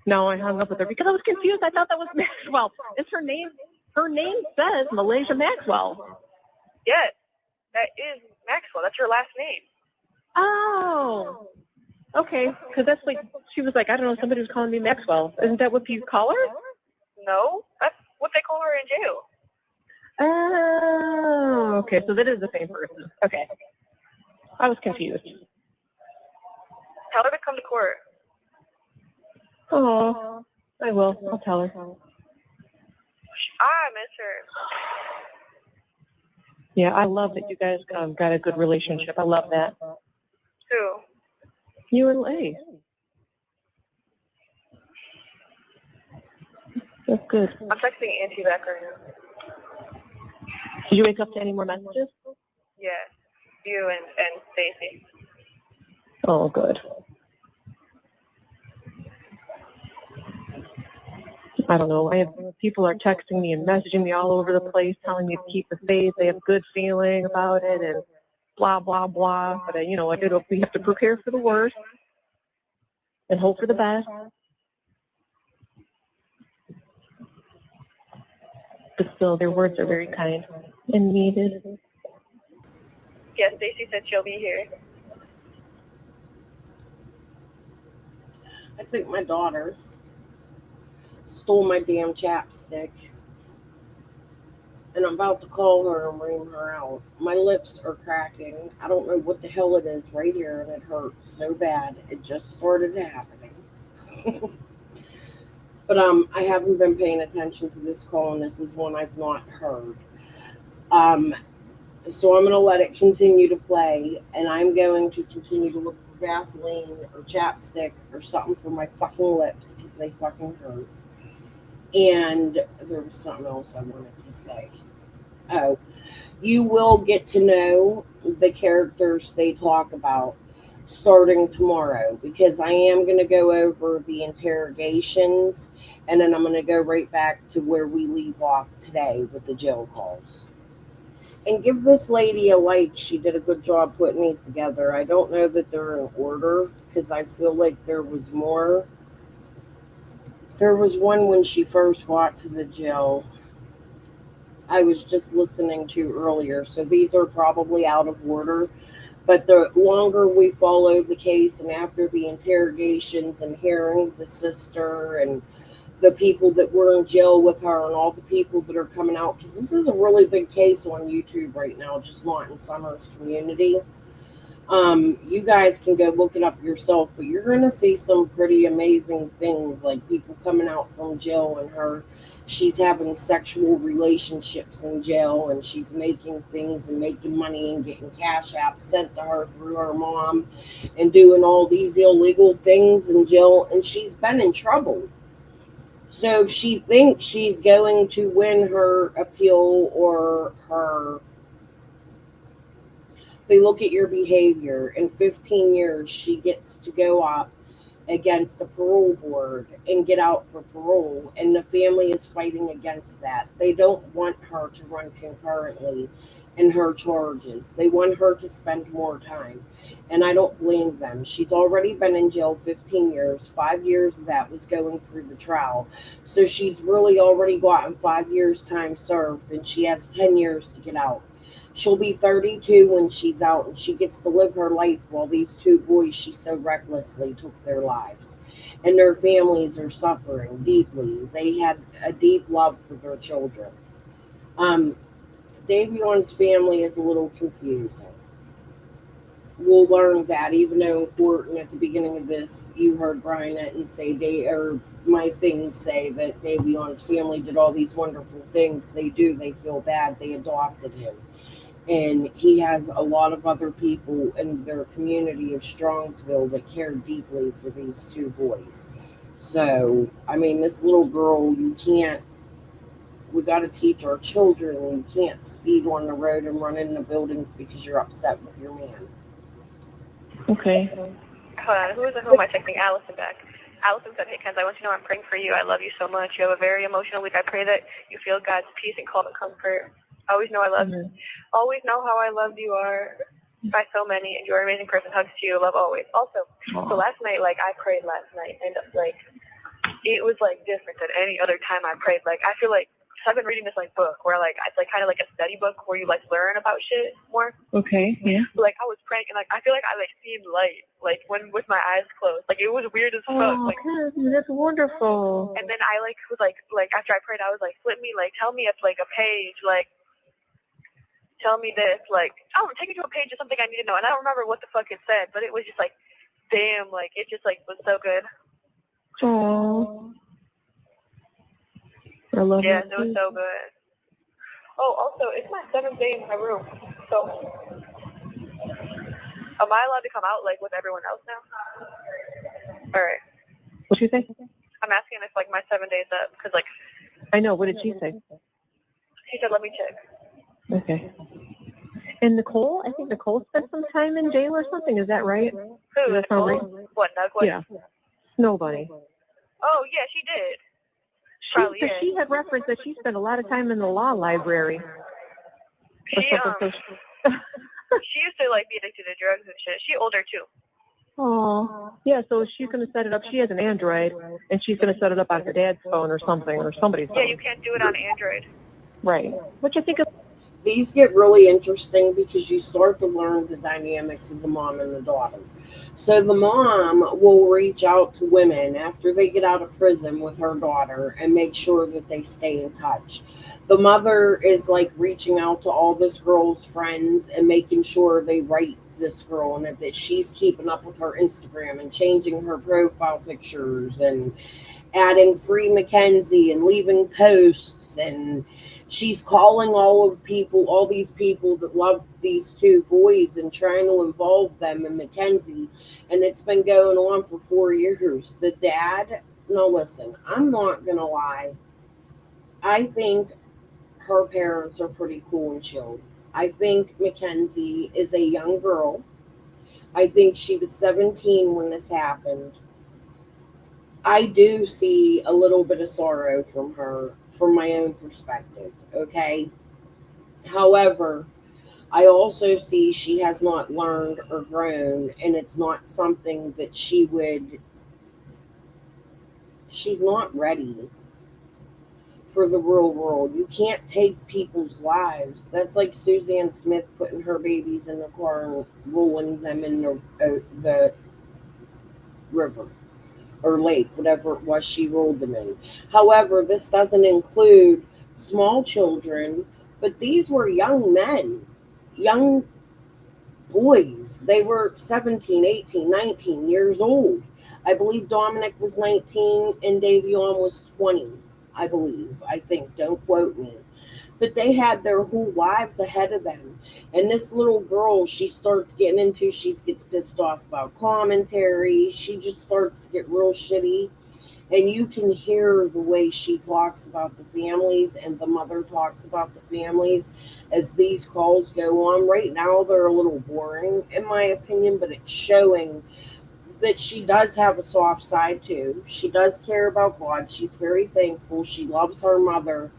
No, I hung up with her because I was confused. I thought that was Maxwell. It's her name. Her name says Malaysia Maxwell. Yes, that is Maxwell. That's her last name. Oh, okay. Because that's like, she was like, I don't know, somebody was calling me Maxwell. Isn't that what you call her? No, that's what they call her in jail. Oh, okay. So that is the same person. Okay. I was confused. Tell her to come to court. Oh, I will. I'll tell her. I miss her. Yeah, I love that you guys got a good relationship. I love that. Who? You and Leigh. That's good. I'm texting Auntie back right now. Did you wake up to any more messages? Yeah, you and Stacy. Oh, good. I don't know. I have people are texting me and messaging me all over the place, telling me to keep the faith. They have good feeling about it and blah blah blah. But we have to prepare for the worst and hope for the best. But still, their words are very kind and needed. Yeah, Stacy said she'll be here. I think my daughter stole my damn chapstick. And I'm about to call her and bring her out. My lips are cracking. I don't know what the hell it is right here, and it hurts so bad. It just started happening. But I haven't been paying attention to this call, and this is one I've not heard. So I'm going to let it continue to play, and I'm going to continue to look for Vaseline or chapstick or something for my fucking lips because they fucking hurt. And there was something else I wanted to say. Oh, you will get to know the characters they talk about starting tomorrow because I am going to go over the interrogations and then I'm going to go right back to where we leave off today with the jail calls. And give this lady a like. She did a good job putting these together. I don't know that they're in order because I feel like there was more. There was one when she first got to the jail I was just listening to earlier, so these are probably out of order. But the longer we follow the case and after the interrogations and hearing the sister and the people that were in jail with her and all the people that are coming out, because this is a really big case on YouTube right now, just not in Summer's community. You guys can go look it up yourself, but you're going to see some pretty amazing things, like people coming out from jail and she's having sexual relationships in jail and she's making things and making money and getting cash apps sent to her through her mom and doing all these illegal things in jail, and she's been in trouble. So she thinks she's going to win her appeal or they look at your behavior. In 15 years, she gets to go up against a parole board and get out for parole, and the family is fighting against that. They don't want her to run concurrently in her charges. They want her to spend more time, and I don't blame them. She's already been in jail 15 years. 5 years of that was going through the trial, so she's really already gotten 5 years time served, and she has 10 years to get out. She'll be 32 when she's out, and she gets to live her life while these two boys she so recklessly took their lives. And their families are suffering deeply. They had a deep love for their children. Davion's family is a little confusing. We'll learn that, even though in court and at the beginning of this, you heard Brian Etten say, my things say that Davion's family did all these wonderful things. They do. They feel bad. They adopted him. And he has a lot of other people in their community of Strongsville that care deeply for these two boys. So, I mean, this little girl, we got to teach our children you can't speed on the road and run into buildings because you're upset with your man. Okay. Hold on, who am I texting? Allison back. Allison said, hey, Kenz, I want you to know I'm praying for you. I love you so much. You have a very emotional week. I pray that you feel God's peace and call to comfort. Always know I love you. Always know how I love you are by so many, and you're an amazing person. Hugs to you. Love always. Also, so last night, like, I prayed last night, and, like, it was, like, different than any other time I prayed. Like, I feel like, so I've been reading this, like, book where, like, it's, like, kind of like a study book where you, like, learn about shit more. Okay, yeah. Like, I was praying, and, like, I feel like I, like, seen light, like, when with my eyes closed. Like, it was weird as fuck. Oh, Like, that's wonderful. and then I, like, was, like, after I prayed, I was, like, flip me, like, tell me if, like, a page, like, tell me this, like, oh, take me to a page of something I need to know. And I don't remember what the fuck it said, but it was just, like, damn, like, it just, like, was so good. Oh. I love Yes, it. it was so good. Oh, also, it's my 7th day in my room, so am I allowed to come out, like, with everyone else now? All right. What'd you say? I'm asking if, like, my 7 days up, because, like, I know. What did she say? she said, let me check. Okay. And Nicole, I think Nicole spent some time in jail or something. Is that right? Who? Does that sound right? What, Nugget? Yeah. Snow Bunny. Oh, yeah, she did. Probably, yeah. She had referenced that she spent a lot of time in the law library. She used to, like, be addicted to drugs and shit. She older, too. Oh, yeah, so she's going to set it up. She has an Android, and she's going to set it up on her dad's phone or something, or somebody's phone. Yeah, you can't do it on Android. Right. Which I think is... These get really interesting because you start to learn the dynamics of the mom and the daughter. So the mom will reach out to women after they get out of prison with her daughter and make sure that they stay in touch. The mother is like reaching out to all this girl's friends and making sure they write this girl and that she's keeping up with her Instagram and changing her profile pictures and adding free Mackenzie and leaving posts, and she's calling all these people that love these two boys and trying to involve them in Mackenzie. And it's been going on for 4 years. The dad, no, listen, I'm not going to lie. I think her parents are pretty cool and chill. I think Mackenzie is a young girl. I think she was 17 when this happened. I do see a little bit of sorrow from her, from my own perspective, okay? However, I also see she has not learned or grown, and it's not something that she's not ready for the real world. You can't take people's lives. That's like Suzanne Smith putting her babies in the car and rolling them in the river or lake, whatever it was she rolled them in. However, this doesn't include small children, but these were young men, young boys. They were 17, 18, 19 years old. I believe Dominic was 19 and Davion was 20, I believe. I think, don't quote me. But they had their whole lives ahead of them. And this little girl, she gets pissed off about commentary. She just starts to get real shitty. And you can hear the way she talks about the families and the mother talks about the families as these calls go on. Right now, they're a little boring, in my opinion, but it's showing that she does have a soft side, too. She does care about God. She's very thankful. She loves her mother.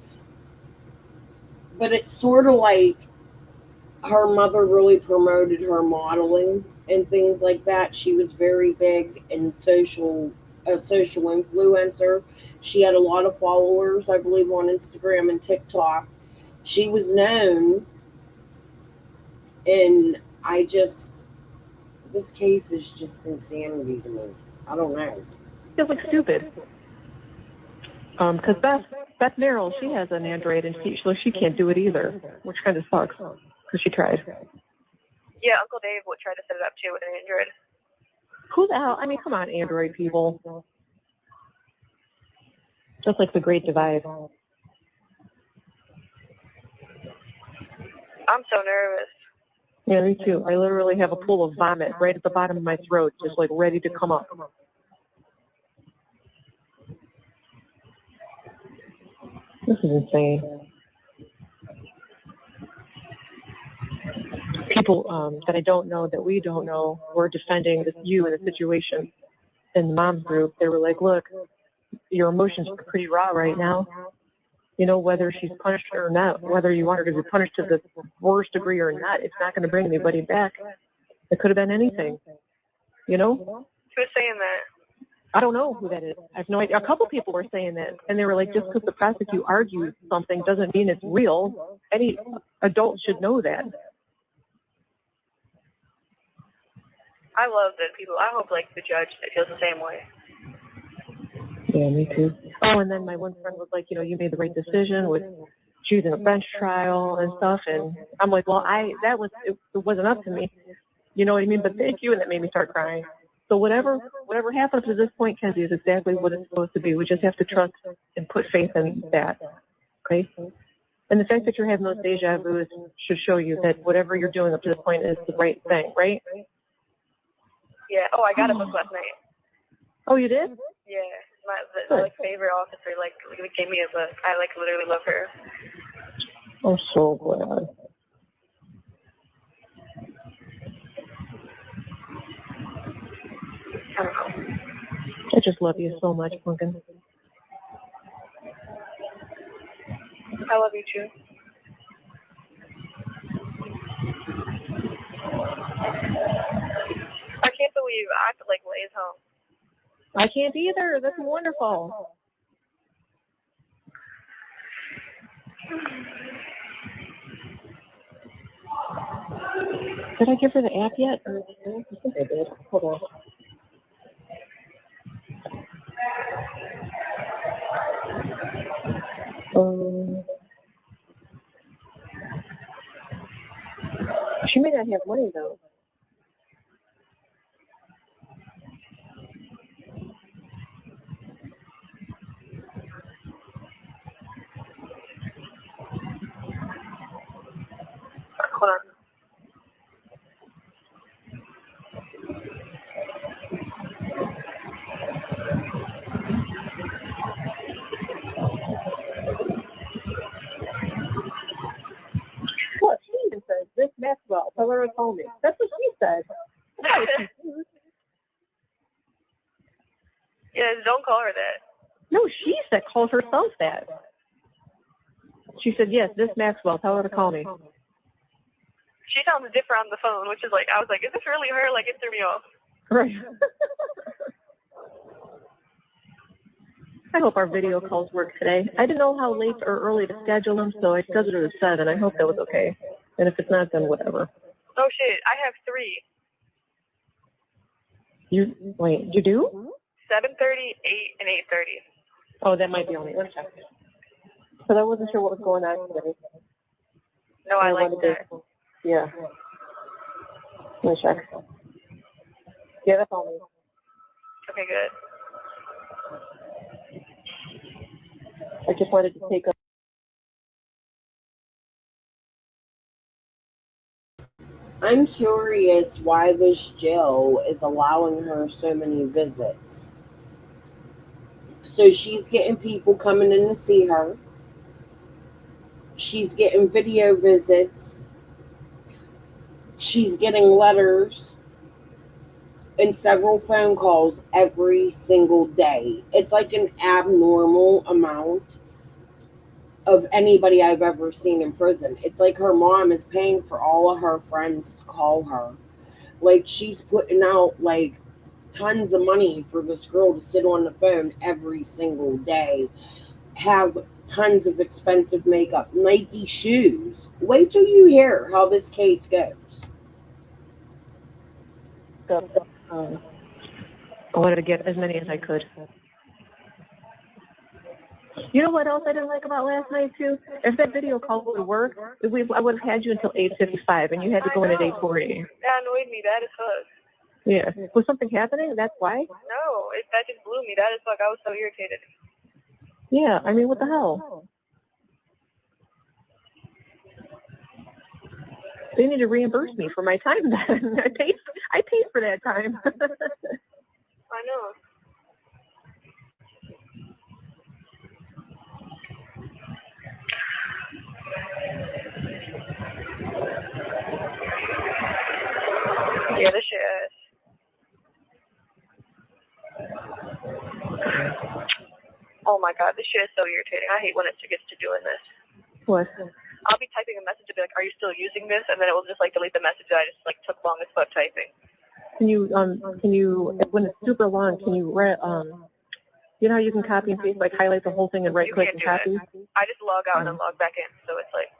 But it's sort of like her mother really promoted her modeling and things like that. She was very big in a social influencer. She had a lot of followers, I believe, on Instagram and TikTok. She was known And this case is just insanity to me. I don't know. Feels like stupid. Because Beth Merrill, she has an Android, and she can't do it either, which kind of sucks because she tried. Yeah, Uncle Dave would try to set it up too with an Android. Who the hell? I mean, come on, Android people. Just like the Great Divide. I'm so nervous. Yeah, me too. I literally have a pool of vomit right at the bottom of my throat, just like ready to come up. This is insane. People that I don't know, that we don't know, were defending you in the situation. In the mom's group, they were like, look, your emotions are pretty raw right now. You know, whether she's punished or not, whether you want her to be punished to the worst degree or not, it's not going to bring anybody back. It could have been anything. You know? Who's saying that? I don't know who that is. I have no idea. A couple people were saying that, and they were like, just because the prosecutor argues something doesn't mean it's real. Any adult should know that. I love that people. I hope like the judge feels the same way. Yeah, me too. Oh, and then my one friend was like, you know, you made the right decision with choosing a bench trial and stuff, and I'm like, well, it wasn't up to me. You know what I mean? But thank you, and that made me start crying. So whatever happens at this point, Kenzie, is exactly what it's supposed to be. We just have to trust and put faith in that. Okay? And the fact that you're having those deja vus should show you that whatever you're doing up to this point is the right thing, right? Yeah. Oh, I got a book last night. Oh, you did? Yeah. My like favorite officer gave me a book. I like literally love her. I'm so glad. I don't know. I just love you so much, Pumpkin. I love you too. I can't believe I could like Lay's home. I can't either. That's wonderful. Did I give her the app yet? I think I did. Hold on. She may not have money though. Hold on. What? She even says, Miss Maxwell, tell her to call me. That's what she said. Yeah, don't call her that. No, she said call herself that. She said, yes, Miss Maxwell, tell her to call me. She sounds different on the phone, which is like, I was like, is this really her? Like, it threw me off. Right. I hope our video calls work today. I didn't know how late or early to schedule them, so I scheduled it at 7. I hope that was okay. And if it's not, then whatever. Oh shit, I have 3. You do? 7:30, 8, and 8:30. Oh, that might be only one check. Because I wasn't sure what was going on today. No, I like that. Yeah. Let me check. Yeah, that's all me. Okay, good. I just wanted to take a... I'm curious why this jail is allowing her so many visits. So she's getting people coming in to see her. She's getting video visits. She's getting letters and several phone calls every single day. It's like an abnormal amount of anybody I've ever seen in prison. It's like her mom is paying for all of her friends to call her. Like, she's putting out like tons of money for this girl to sit on the phone every single day, have tons of expensive makeup, Nike shoes. Wait till you hear how this case goes. I wanted to get as many as I could. You know what else I didn't like about last night too? If that video call would work, I would have had you until 8:55, and you had to go in at 8:40. That annoyed me bad as fuck. Yeah. Was something happening? That's why? No, that just blew me bad as fuck. I was so irritated. Yeah. I mean, what the hell? They need to reimburse me for my time then. I paid for that time. I know. Yeah, this shit ass. Oh my god, this shit is so irritating. I hate when it gets to doing this. What? I'll be typing a message and be like, "Are you still using this?" And then it will just like delete the message that I just like took long as fuck typing. Can you when it's super long, can you you know how you can copy and paste, like highlight the whole thing and right click and copy? I just log out and then log back in, so it's like.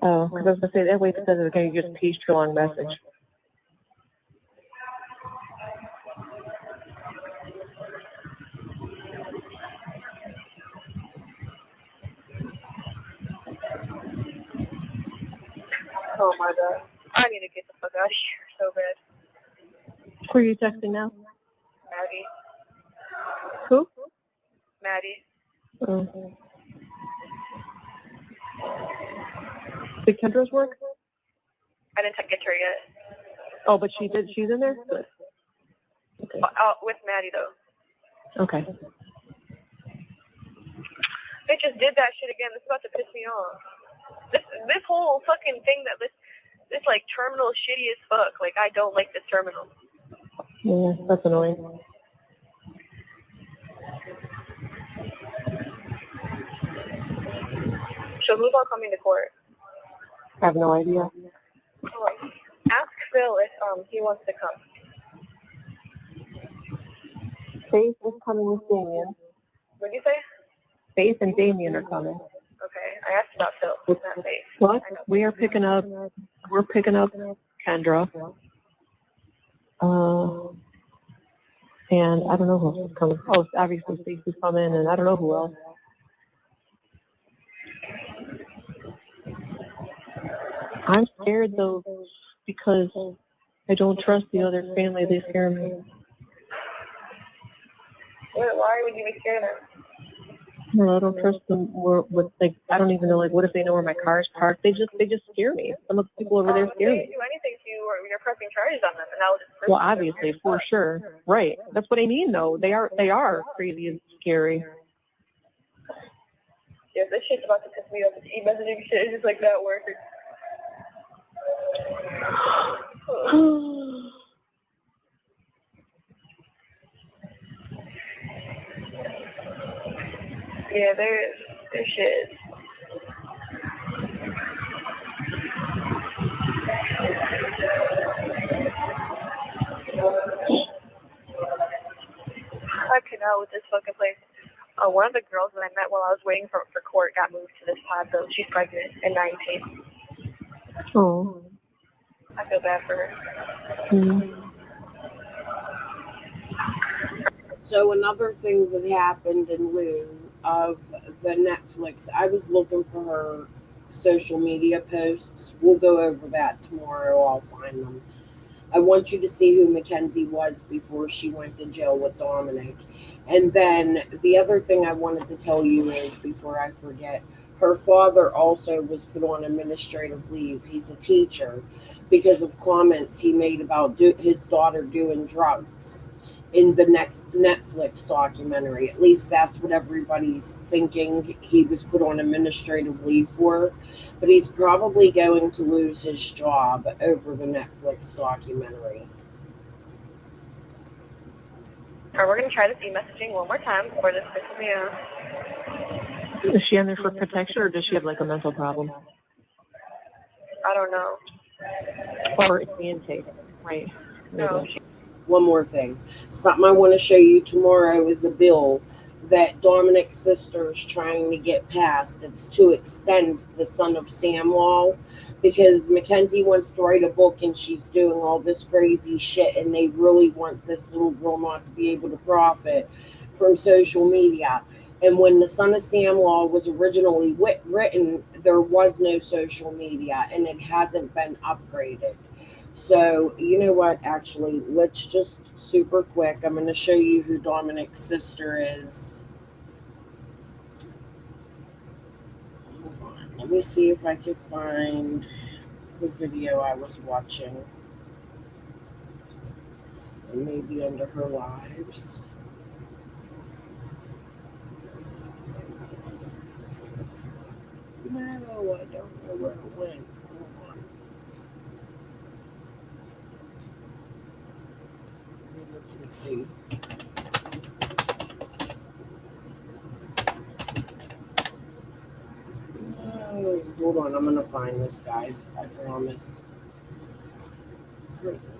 Oh, because I was gonna say that way it says again, you just paste your long message. Oh my god. I need to get the fuck out of here so bad. Who are you texting now? Maddie. Who? Maddie. Oh. Did Kendra's work? I didn't get to her yet. Oh, but she did. She's in there? Good. Okay. With Maddie though. Okay. They just did that shit again. This is about to piss me off. This whole fucking thing that this like terminal is shitty as fuck. Like I don't like this terminal. Yeah, that's annoying. So who's all coming to court? I have no idea. Ask Phil if he wants to come. Faith is coming with Damien. What did you say? Faith and Damien are coming. Okay, I asked about Phil, not Faith. What? We're picking up Kendra. And I don't know who else is coming. Oh, obviously Stacey's coming, and I don't know who else. I'm scared though because I don't trust the other family. They scare me. Why would you be scared of them? No, I don't trust them. With like, I don't even know. Like, what if they know where my car's parked? They just scare me. Some of the people over there scare They me. didn't do anything to you, or you're pressing charges on them, and that was just. Well, obviously, for sure, right? That's what I mean, though. They are crazy and scary. Yeah, this shit's about to piss me off. This e-messaging shit is just like that working. Yeah, their shit. I cannot with this fucking place. One of the girls that I met while I was waiting for court got moved to this pod, though. She's pregnant and 19. Oh. I feel bad for her. Mm-hmm. So another thing that happened in lieu of the Netflix, I was looking for her social media posts. We'll go over that tomorrow. I'll find them. I want you to see who Mackenzie was before she went to jail with Dominic. And then the other thing I wanted to tell you is, before I forget, her father also was put on administrative leave. He's a teacher because of comments he made about his daughter doing drugs in the next Netflix documentary. At least that's what everybody's thinking he was put on administrative leave for. But he's probably going to lose his job over the Netflix documentary. Alright, we're going to try this e-messaging one more time before this pisses me off. Is she on there for protection, or does she have like a mental problem? I don't know. Or it's the intake, right? No. One more thing. Something I want to show you tomorrow is a bill that Dominic's sister is trying to get passed. It's to extend the Son of Sam law, because Mackenzie wants to write a book and she's doing all this crazy shit, and they really want this little girl not to be able to profit from social media. And when the Son of Sam law was originally written, there was no social media, and it hasn't been upgraded. So, you know what? Actually, let's just super quick. I'm going to show you who Dominic's sister is. Hold on. Let me see if I can find the video I was watching. And maybe under her lives. No, I don't know where it went. Hold on. Let me see. Oh, hold on, I'm gonna find this, guys. I promise. Where's it?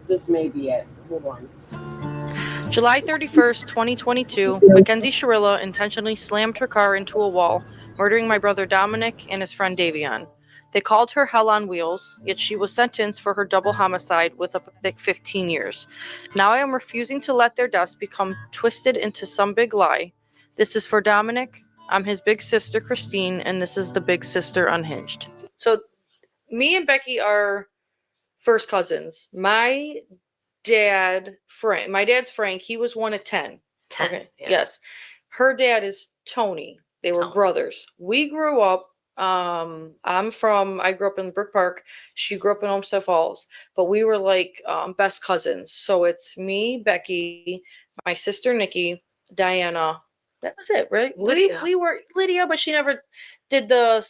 This may be it. Hold on. July 31st, 2022, Mackenzie Shirila intentionally slammed her car into a wall, murdering my brother Dominic and his friend Davion. They called her Hell on Wheels, yet she was sentenced for her double homicide with a pathetic 15 years. Now I am refusing to let their deaths become twisted into some big lie. This is for Dominic, I'm his big sister Christine, and this is the Big Sister Unhinged. So me and Becky are first cousins. My dad's Frank. He was one of 10. 10. Okay. Yeah. Yes. Her dad is Tony. They were brothers. We grew up. I grew up in Brook Park. She grew up in Olmsted Falls, but we were like best cousins. So it's me, Becky, my sister Nikki, Diana. That was it, right? Lydia. We were Lydia, but she never did the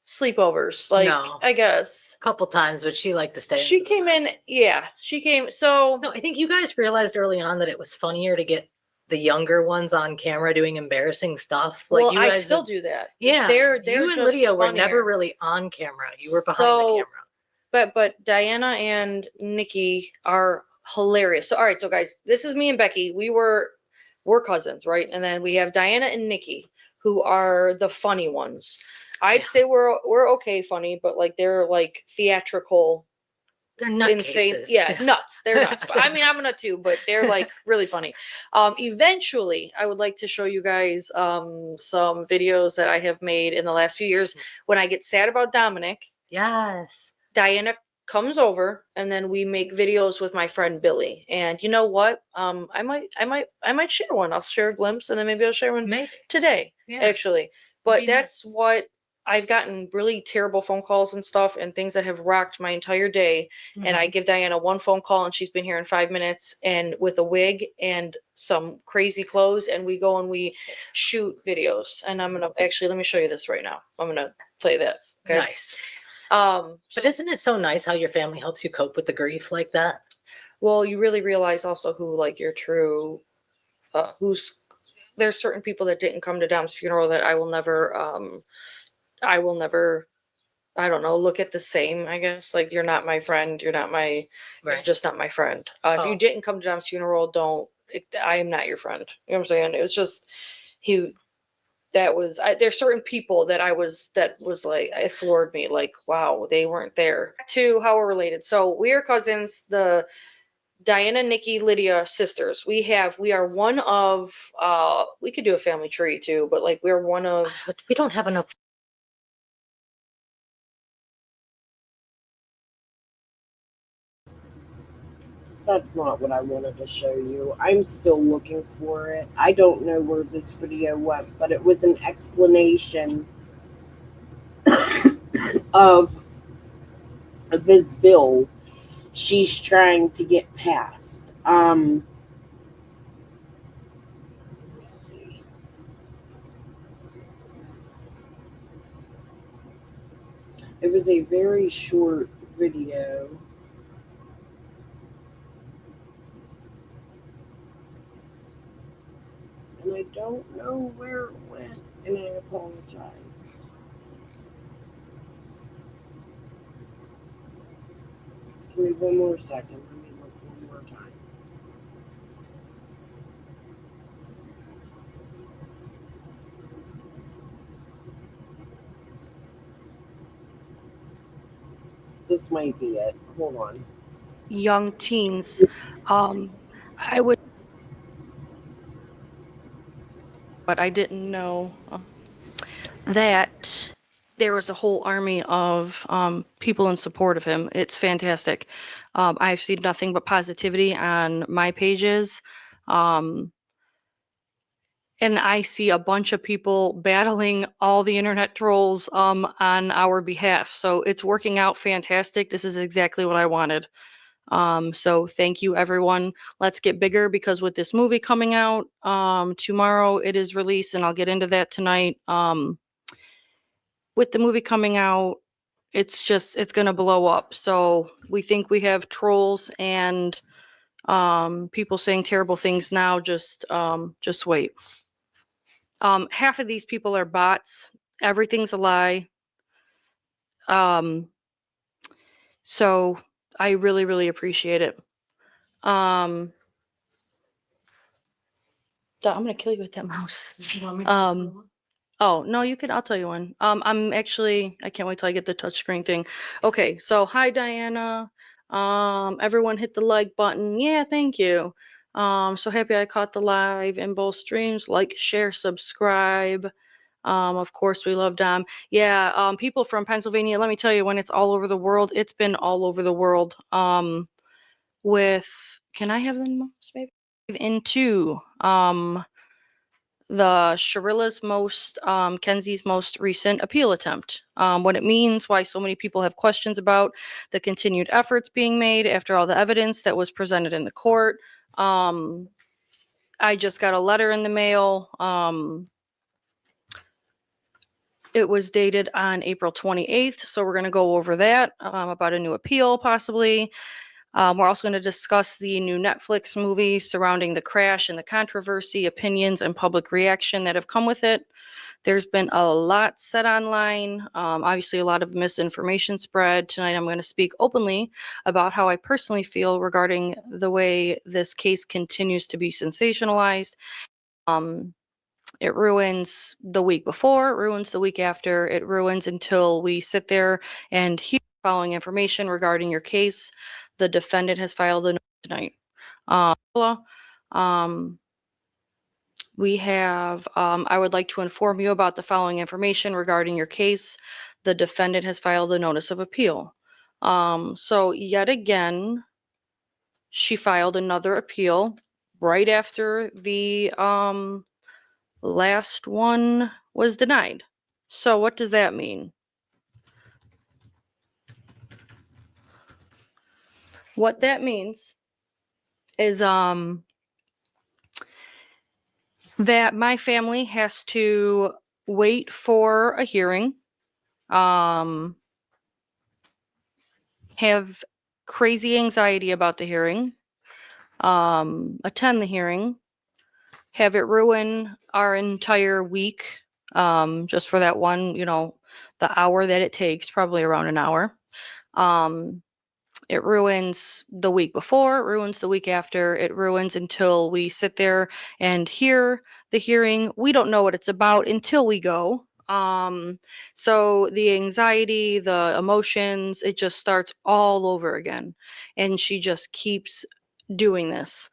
sleepovers. Like, No. I guess A couple times, but she liked to stay. she came in. Yeah, she came. So No, I think you guys realized early on that it was funnier to get the younger ones on camera doing embarrassing stuff. Like well, you I guys still do that. Yeah, they're you and just Lydia were funnier. never really on camera. You were behind the camera. But Diana and Nikki are hilarious. So all right, so guys, this is me and Becky. We're cousins, right? And then we have Diana and Nikki, who are the funny ones. I'd say we're okay funny, but like they're like theatrical. They're Insane. nutcases. Yeah, nuts. They're nuts. I mean, I'm a nut too, but they're like really funny. Eventually, I would like to show you guys some videos that I have made in the last few years. When I get sad about Dominic, Yes. Diana comes over, and then we make videos with my friend Billy. And you know what? I might share one. I'll share a glimpse, and then maybe I'll share one today. Yeah. Actually, but that's what I've gotten really terrible phone calls and stuff, and things that have rocked my entire day. And I give Diana one phone call, and she's been here in 5 minutes, and with a wig and some crazy clothes, and we go and we shoot videos. And I'm gonna actually let me show you this right now. I'm gonna play that. Okay. Nice. But isn't it so nice how your family helps you cope with the grief like that? Well, you really realize also who like your true, there's certain people that didn't come to Dom's funeral that I will never, I don't know, look at the same, I guess. Like, you're not my friend. You're Right. just not my friend. If you didn't come to Dom's funeral, I am not your friend. You know what I'm saying? It was just, there's certain people that was like, it floored me. Like, wow, they weren't there. To how we're related. So we are cousins, the Diana, Nikki, Lydia sisters. We are one of, we could do a family tree too, but like we're one of. But we don't have enough. That's not what I wanted to show you. I'm still looking for it. I don't know where this video went, but it was an explanation of this bill she's trying to get passed. Let me see. It was a very short video. and I don't know where it went, and I apologize. Give me one more second. Let me look one more time. This might be it. Hold on. Young teens. I would, but I didn't know that there was a whole army of people in support of him. It's fantastic. I've seen nothing but positivity on my pages. And I see a bunch of people battling all the internet trolls on our behalf. So it's working out fantastic. This is exactly what I wanted. So thank you, everyone. Let's get bigger, because with this movie coming out tomorrow, it is released, and I'll get into that tonight. With the movie coming out, it's going to blow up. So we think we have trolls and people saying terrible things now. Just wait. Half of these people are bots. Everything's a lie. So I really, really appreciate it. I'm gonna kill you with that mouse. Oh no, you could. I'll tell you one. I'm actually. I can't wait till I get the touchscreen thing. Okay, so hi Diana. Everyone hit the like button. Yeah, thank you. So happy I caught the live in both streams. Like, share, subscribe. Of course, we love Dom. Yeah, people from Pennsylvania, let me tell you, when it's all over the world, it's been all over the world. Can I have the mouse, maybe? Into the Shirila's Kenzie's most recent appeal attempt. What it means, why so many people have questions about the continued efforts being made after all the evidence that was presented in the court. I just got a letter in the mail. It was dated on April 28th, so we're going to go over that, about a new appeal, possibly. We're also going to discuss the new Netflix movie surrounding the crash and the controversy, opinions, and public reaction that have come with it. There's been a lot said online, obviously a lot of misinformation spread. Tonight I'm going to speak openly about how I personally feel regarding the way this case continues to be sensationalized. It ruins the week before, it ruins the week after, it ruins until we sit there and hear the following information regarding your case. The defendant has filed a notice tonight. We have, I would like to inform you about the following information regarding your case. The defendant has filed a notice of appeal. So yet again, she filed another appeal right after the last one was denied. So what does that mean? What that means is that my family has to wait for a hearing, have crazy anxiety about the hearing, attend the hearing, have it ruin our entire week, just for that one, the hour that it takes, probably around an hour. It ruins the week before, it ruins the week after, it ruins until we sit there and hear the hearing. We don't know what it's about until we go. So the anxiety, the emotions, it just starts all over again. And she just keeps doing this.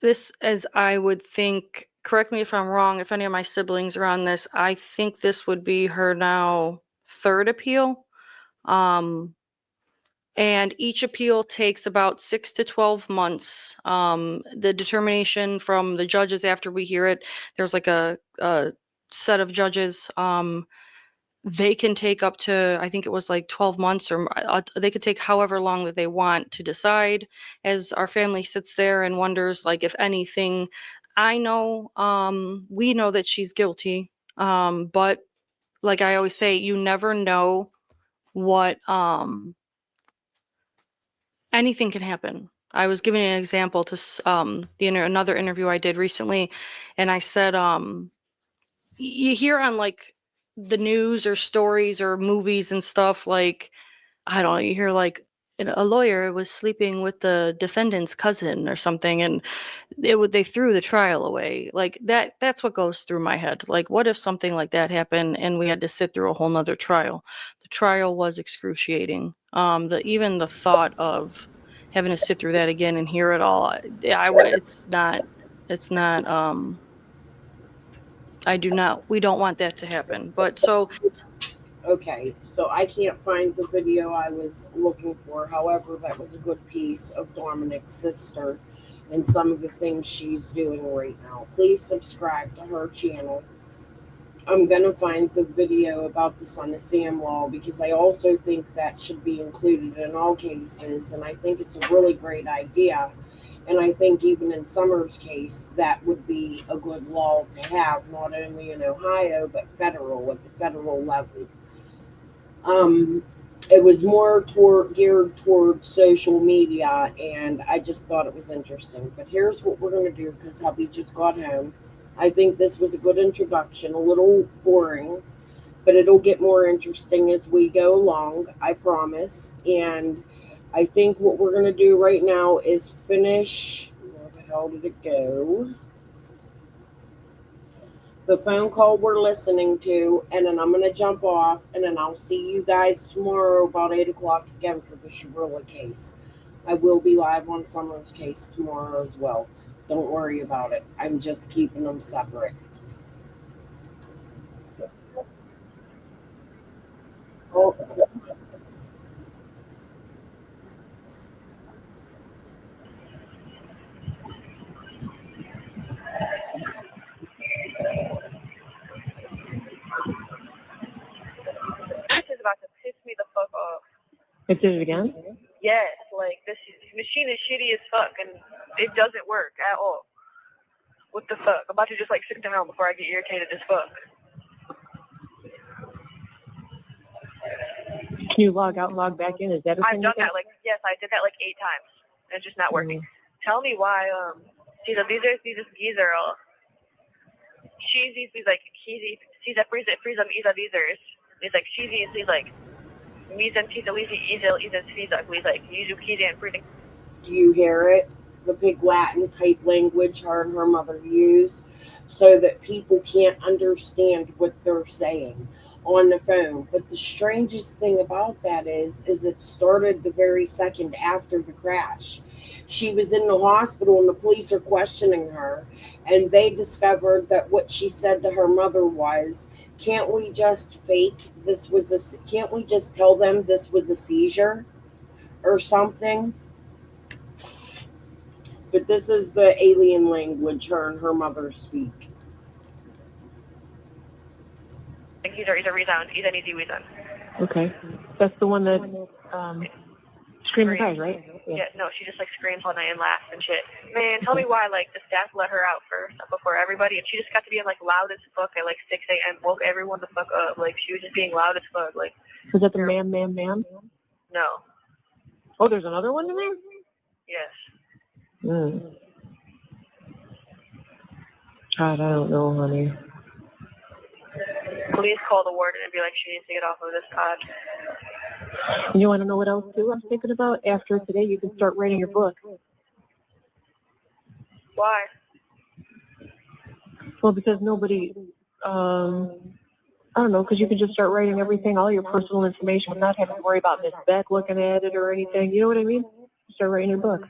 This, as I would think, correct me if I'm wrong, if any of my siblings are on this, I think this would be her now third appeal. And each appeal takes about 6 to 12 months. The determination from the judges after we hear it, there's like a set of judges. They can take up to, I think it was like 12 months, or they could take however long that they want to decide. As our family sits there and wonders, like, if anything, I know, we know that she's guilty. But like I always say, you never know what, anything can happen. I was giving an example to another interview I did recently, and I said you hear on like the news or stories or movies and stuff, like I don't know, you hear like a lawyer was sleeping with the defendant's cousin or something, and they threw the trial away. Like that's what goes through my head. Like, what if something like that happened and we had to sit through a whole nother trial? The trial was excruciating. Even the thought of having to sit through that again and hear it all, it's not we don't want that to happen. But so Okay, so I can't find the video I was looking for. However, that was a good piece of Dominic's sister and some of the things she's doing right now. Please subscribe to her channel. I'm going to find the video about the Son of Sam law because I also think that should be included in all cases, and I think it's a really great idea. And I think even in Summer's case, that would be a good law to have, not only in Ohio, but federal, at the federal level. It was more geared toward social media, and I just thought it was interesting. But here's what we're going to do because hubby just got home. I think this was a good introduction, a little boring, but it'll get more interesting as we go along, I promise. And I think what we're going to do right now is finish. Where the hell did it go? The phone call we're listening to, and then I'm going to jump off, and then I'll see you guys tomorrow about 8 o'clock again for the Shirila case. I will be live on Summer's case tomorrow as well. Don't worry about it. I'm just keeping them separate. Oh. This is about to piss me the fuck off. It did it again? Yes, like this machine is shitty as fuck and it doesn't work at all. What the fuck? I'm about to just like sit down before I get irritated as fuck. Can you log out and log back in? Is that a I've thing? done that yes, I did that like 8 times. And it's just not working. Tell me why these geezer cheesy like cheesy she's a freeze them either these like cheesy she's like Mizan Tisa Lisi Ezel Ezel Fiza please like Yizu Kida and freezing. Do you hear it? The big Latin type language her and her mother use so that people can't understand what they're saying on the phone. But the strangest thing about that is it started the very second after the crash. She was in the hospital and the police are questioning her, and they discovered that what she said to her mother was, can't we just tell them this was a seizure or something? But this is the alien language her and her mother speak. He's a resound. He's an easy resound. Okay. That's the one that screams and cries, right? Yeah, no, she just like screams all night and laughs and shit. Man, tell me why like the staff let her out first before everybody, and she just got to be like loud as fuck at like 6 a.m. Woke everyone the fuck up. Like she was just being loud as fuck. Like. Was that the man? No. Oh, there's another one in there? Yes. God, I don't know, honey. Please call the warden and be like, she needs to get off of this pod. You want to know what else, too, I'm thinking about? After today, you can start writing your book. Why? Well, because nobody, I don't know, because you can just start writing everything, all your personal information, without having to worry about Miss Beck looking at it or anything. You know what I mean? Start writing your book.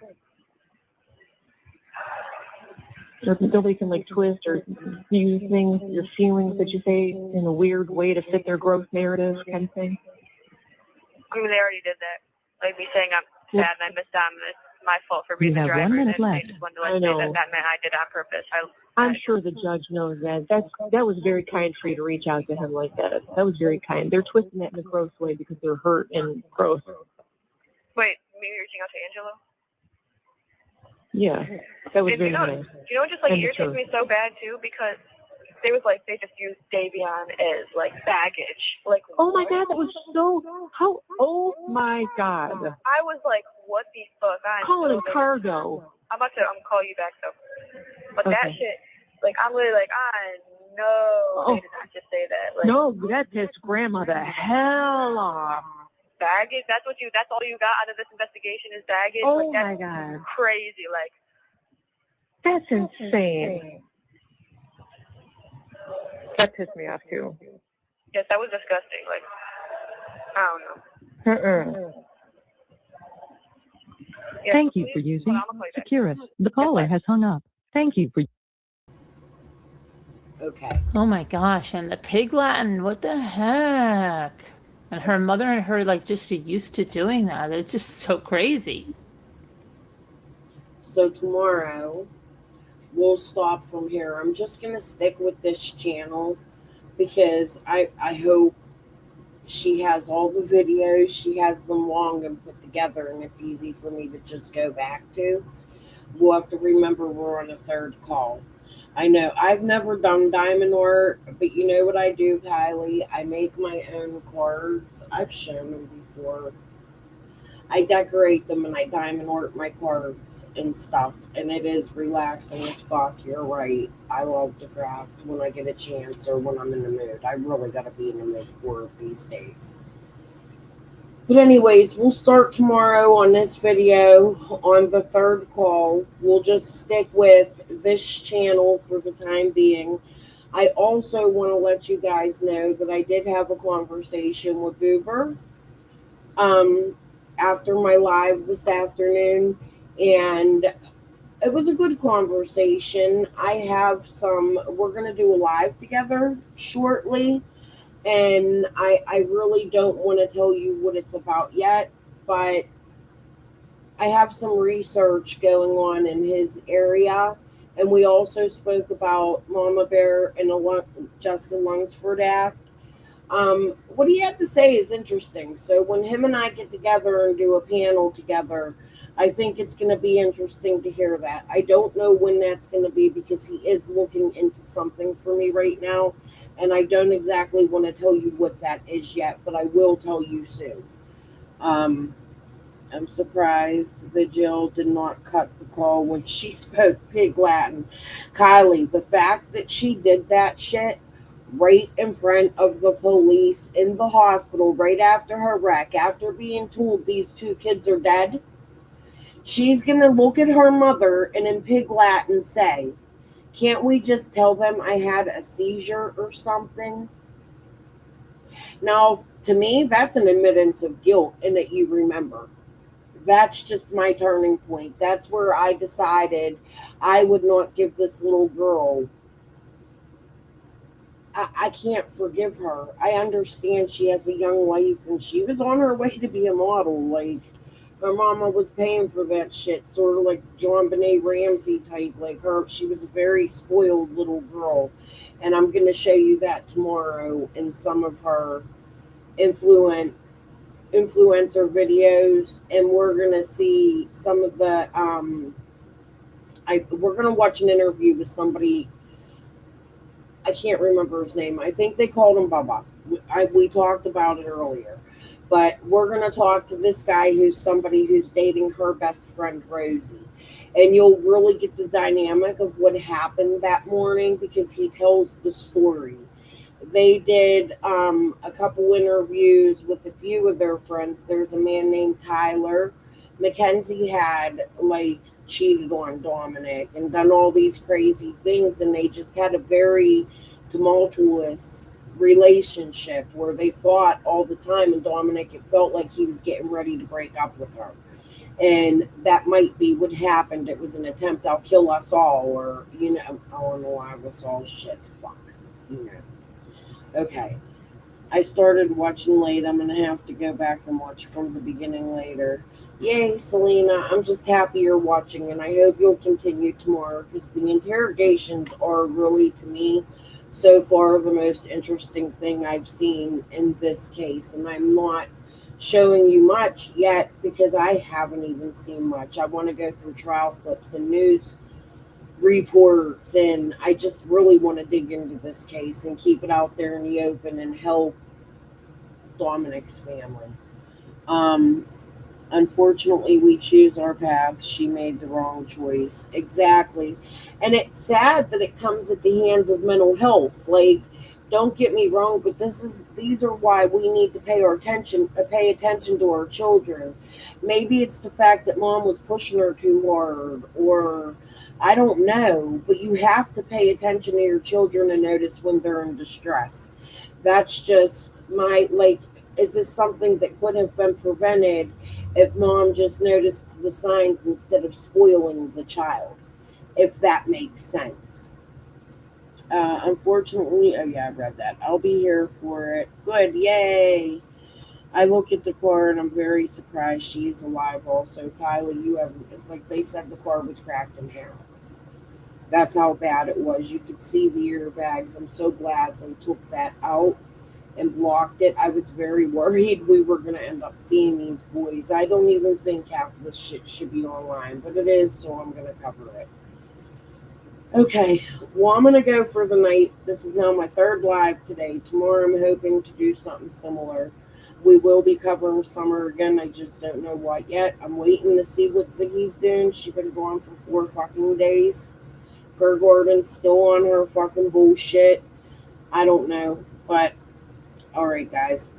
Nobody can like twist or use things, your feelings that you say in a weird way to fit their growth narrative kind of thing. I mean, they already did that. Like me saying I'm sad and I miss Dom, and it's my fault for being the driver. And then they just wanted to like say that meant I did it on purpose. I'm sure the judge knows that. That was very kind for you to reach out to him like that. That was very kind. They're twisting that in a gross way because they're hurt and gross. Wait, me reaching out to Angelo? Yeah, that was very nice. You know what just like irritates me so bad too? Because they was like they just used Davion as like baggage. Like, Oh my God, that was so how? Oh my God, I was like, what the fuck? calling him cargo. I'm about to call you back though. But that Okay. shit, like I'm literally like, I know they did not just say that. Like, No, that pissed grandma the hell off. baggage. That's all you got out of this investigation is baggage. Oh like, that's my God, crazy. Like, that's insane. That pissed me off too. yes, that was disgusting. Like, I don't know. Yeah, Thank so you for please, using hold on, I'm gonna call you back. Securus. The caller has hung up. Thank you for. Okay. Oh my gosh, and the pig Latin, what the heck? And her mother and her like just are used to doing that. It's just so crazy. So tomorrow we'll stop from here. I'm just gonna stick with this channel because I hope she has all the videos, she has them long and put together, and it's easy for me to just go back to. We'll have to remember we're on a third call. I know I've never done diamond art, but you know what I do, Kylie? I make my own cards. I've shown them before. I decorate them and I diamond art my cards and stuff, and it is relaxing as fuck. You're right. I love to craft when I get a chance or when I'm in the mood. I really gotta be in the mood for it these days. But anyways, we'll start tomorrow on this video on the third call. We'll just stick with this channel for the time being. I also want to let you guys know that I did have a conversation with Boober after my live this afternoon, and it was a good conversation. We're going to do a live together shortly, and I really don't want to tell you what it's about yet, but I have some research going on in his area, and we also spoke about Mama Bear and Jessica Lunsford Act. What he had to say is interesting. So when him and I get together and do a panel together, I think it's going to be interesting to hear that. I don't know when that's going to be because he is looking into something for me right now, and I don't exactly want to tell you what that is yet, but I will tell you soon. I'm surprised that Jill did not cut the call when she spoke pig Latin. Kylie, the fact that she did that shit right in front of the police in the hospital right after her wreck, after being told these two kids are dead, she's going to look at her mother and in pig Latin say, can't we just tell them I had a seizure or something? Now, to me, that's an admittance of guilt and that you remember. That's just my turning point. That's where I decided I would not give this little girl. I can't forgive her. I understand she has a young life and she was on her way to be a model. Like, her mama was paying for that shit, sort of like John Benet Ramsey type. Like her, she was a very spoiled little girl. And I'm going to show you that tomorrow in some of her influencer videos, and we're gonna see some of the we're gonna watch an interview with somebody. I can't remember his name. I think they called him Bubba. We talked about it earlier, but we're gonna talk to this guy who's somebody who's dating her best friend Rosie, and you'll really get the dynamic of what happened that morning because he tells the story. They did a couple interviews with a few of their friends. There's a man named Tyler. Mackenzie had like cheated on Dominic and done all these crazy things, and they just had a very tumultuous relationship where they fought all the time, and Dominic, it felt like he was getting ready to break up with her. And that might be what happened. It was an attempt, I'll kill us all, or, I don't know why I was all shit. Fuck. Okay. I started watching late. I'm going to have to go back and watch from the beginning later. Yay, Selena. I'm just happy you're watching, and I hope you'll continue tomorrow because the interrogations are really, to me, so far the most interesting thing I've seen in this case. And I'm not showing you much yet because I haven't even seen much. I want to go through trial clips and news reports, and I just really want to dig into this case and keep it out there in the open and help Dominic's family. Unfortunately, we choose our path. She made the wrong choice. Exactly. And it's sad that it comes at the hands of mental health. Like, don't get me wrong, but these are why we need to pay attention to our children. Maybe it's the fact that mom was pushing her too hard, or I don't know, but you have to pay attention to your children and notice when they're in distress. That's just is this something that could have been prevented if mom just noticed the signs instead of spoiling the child, if that makes sense. Unfortunately, oh yeah, I read that. I'll be here for it. Good, yay. I look at the car and I'm very surprised she is alive also. Kylie, you haven't, like they said, the car was cracked in half. That's how bad it was. You could see the airbags. I'm so glad they took that out and blocked it. I was very worried we were going to end up seeing these boys. I don't even think half of this shit should be online, but it is, so I'm going to cover it. Okay, well, I'm going to go for the night. This is now my third live today. Tomorrow I'm hoping to do something similar. We will be covering summer again. I just don't know what yet. I'm waiting to see what Ziggy's doing. She's been gone for 4 fucking days. Her Gordon's still on her fucking bullshit. I don't know, but all right, guys.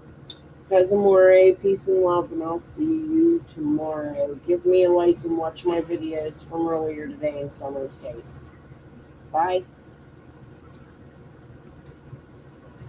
Pez amore, peace and love, and I'll see you tomorrow. Give me a like and watch my videos from earlier today in Summer's case. Bye.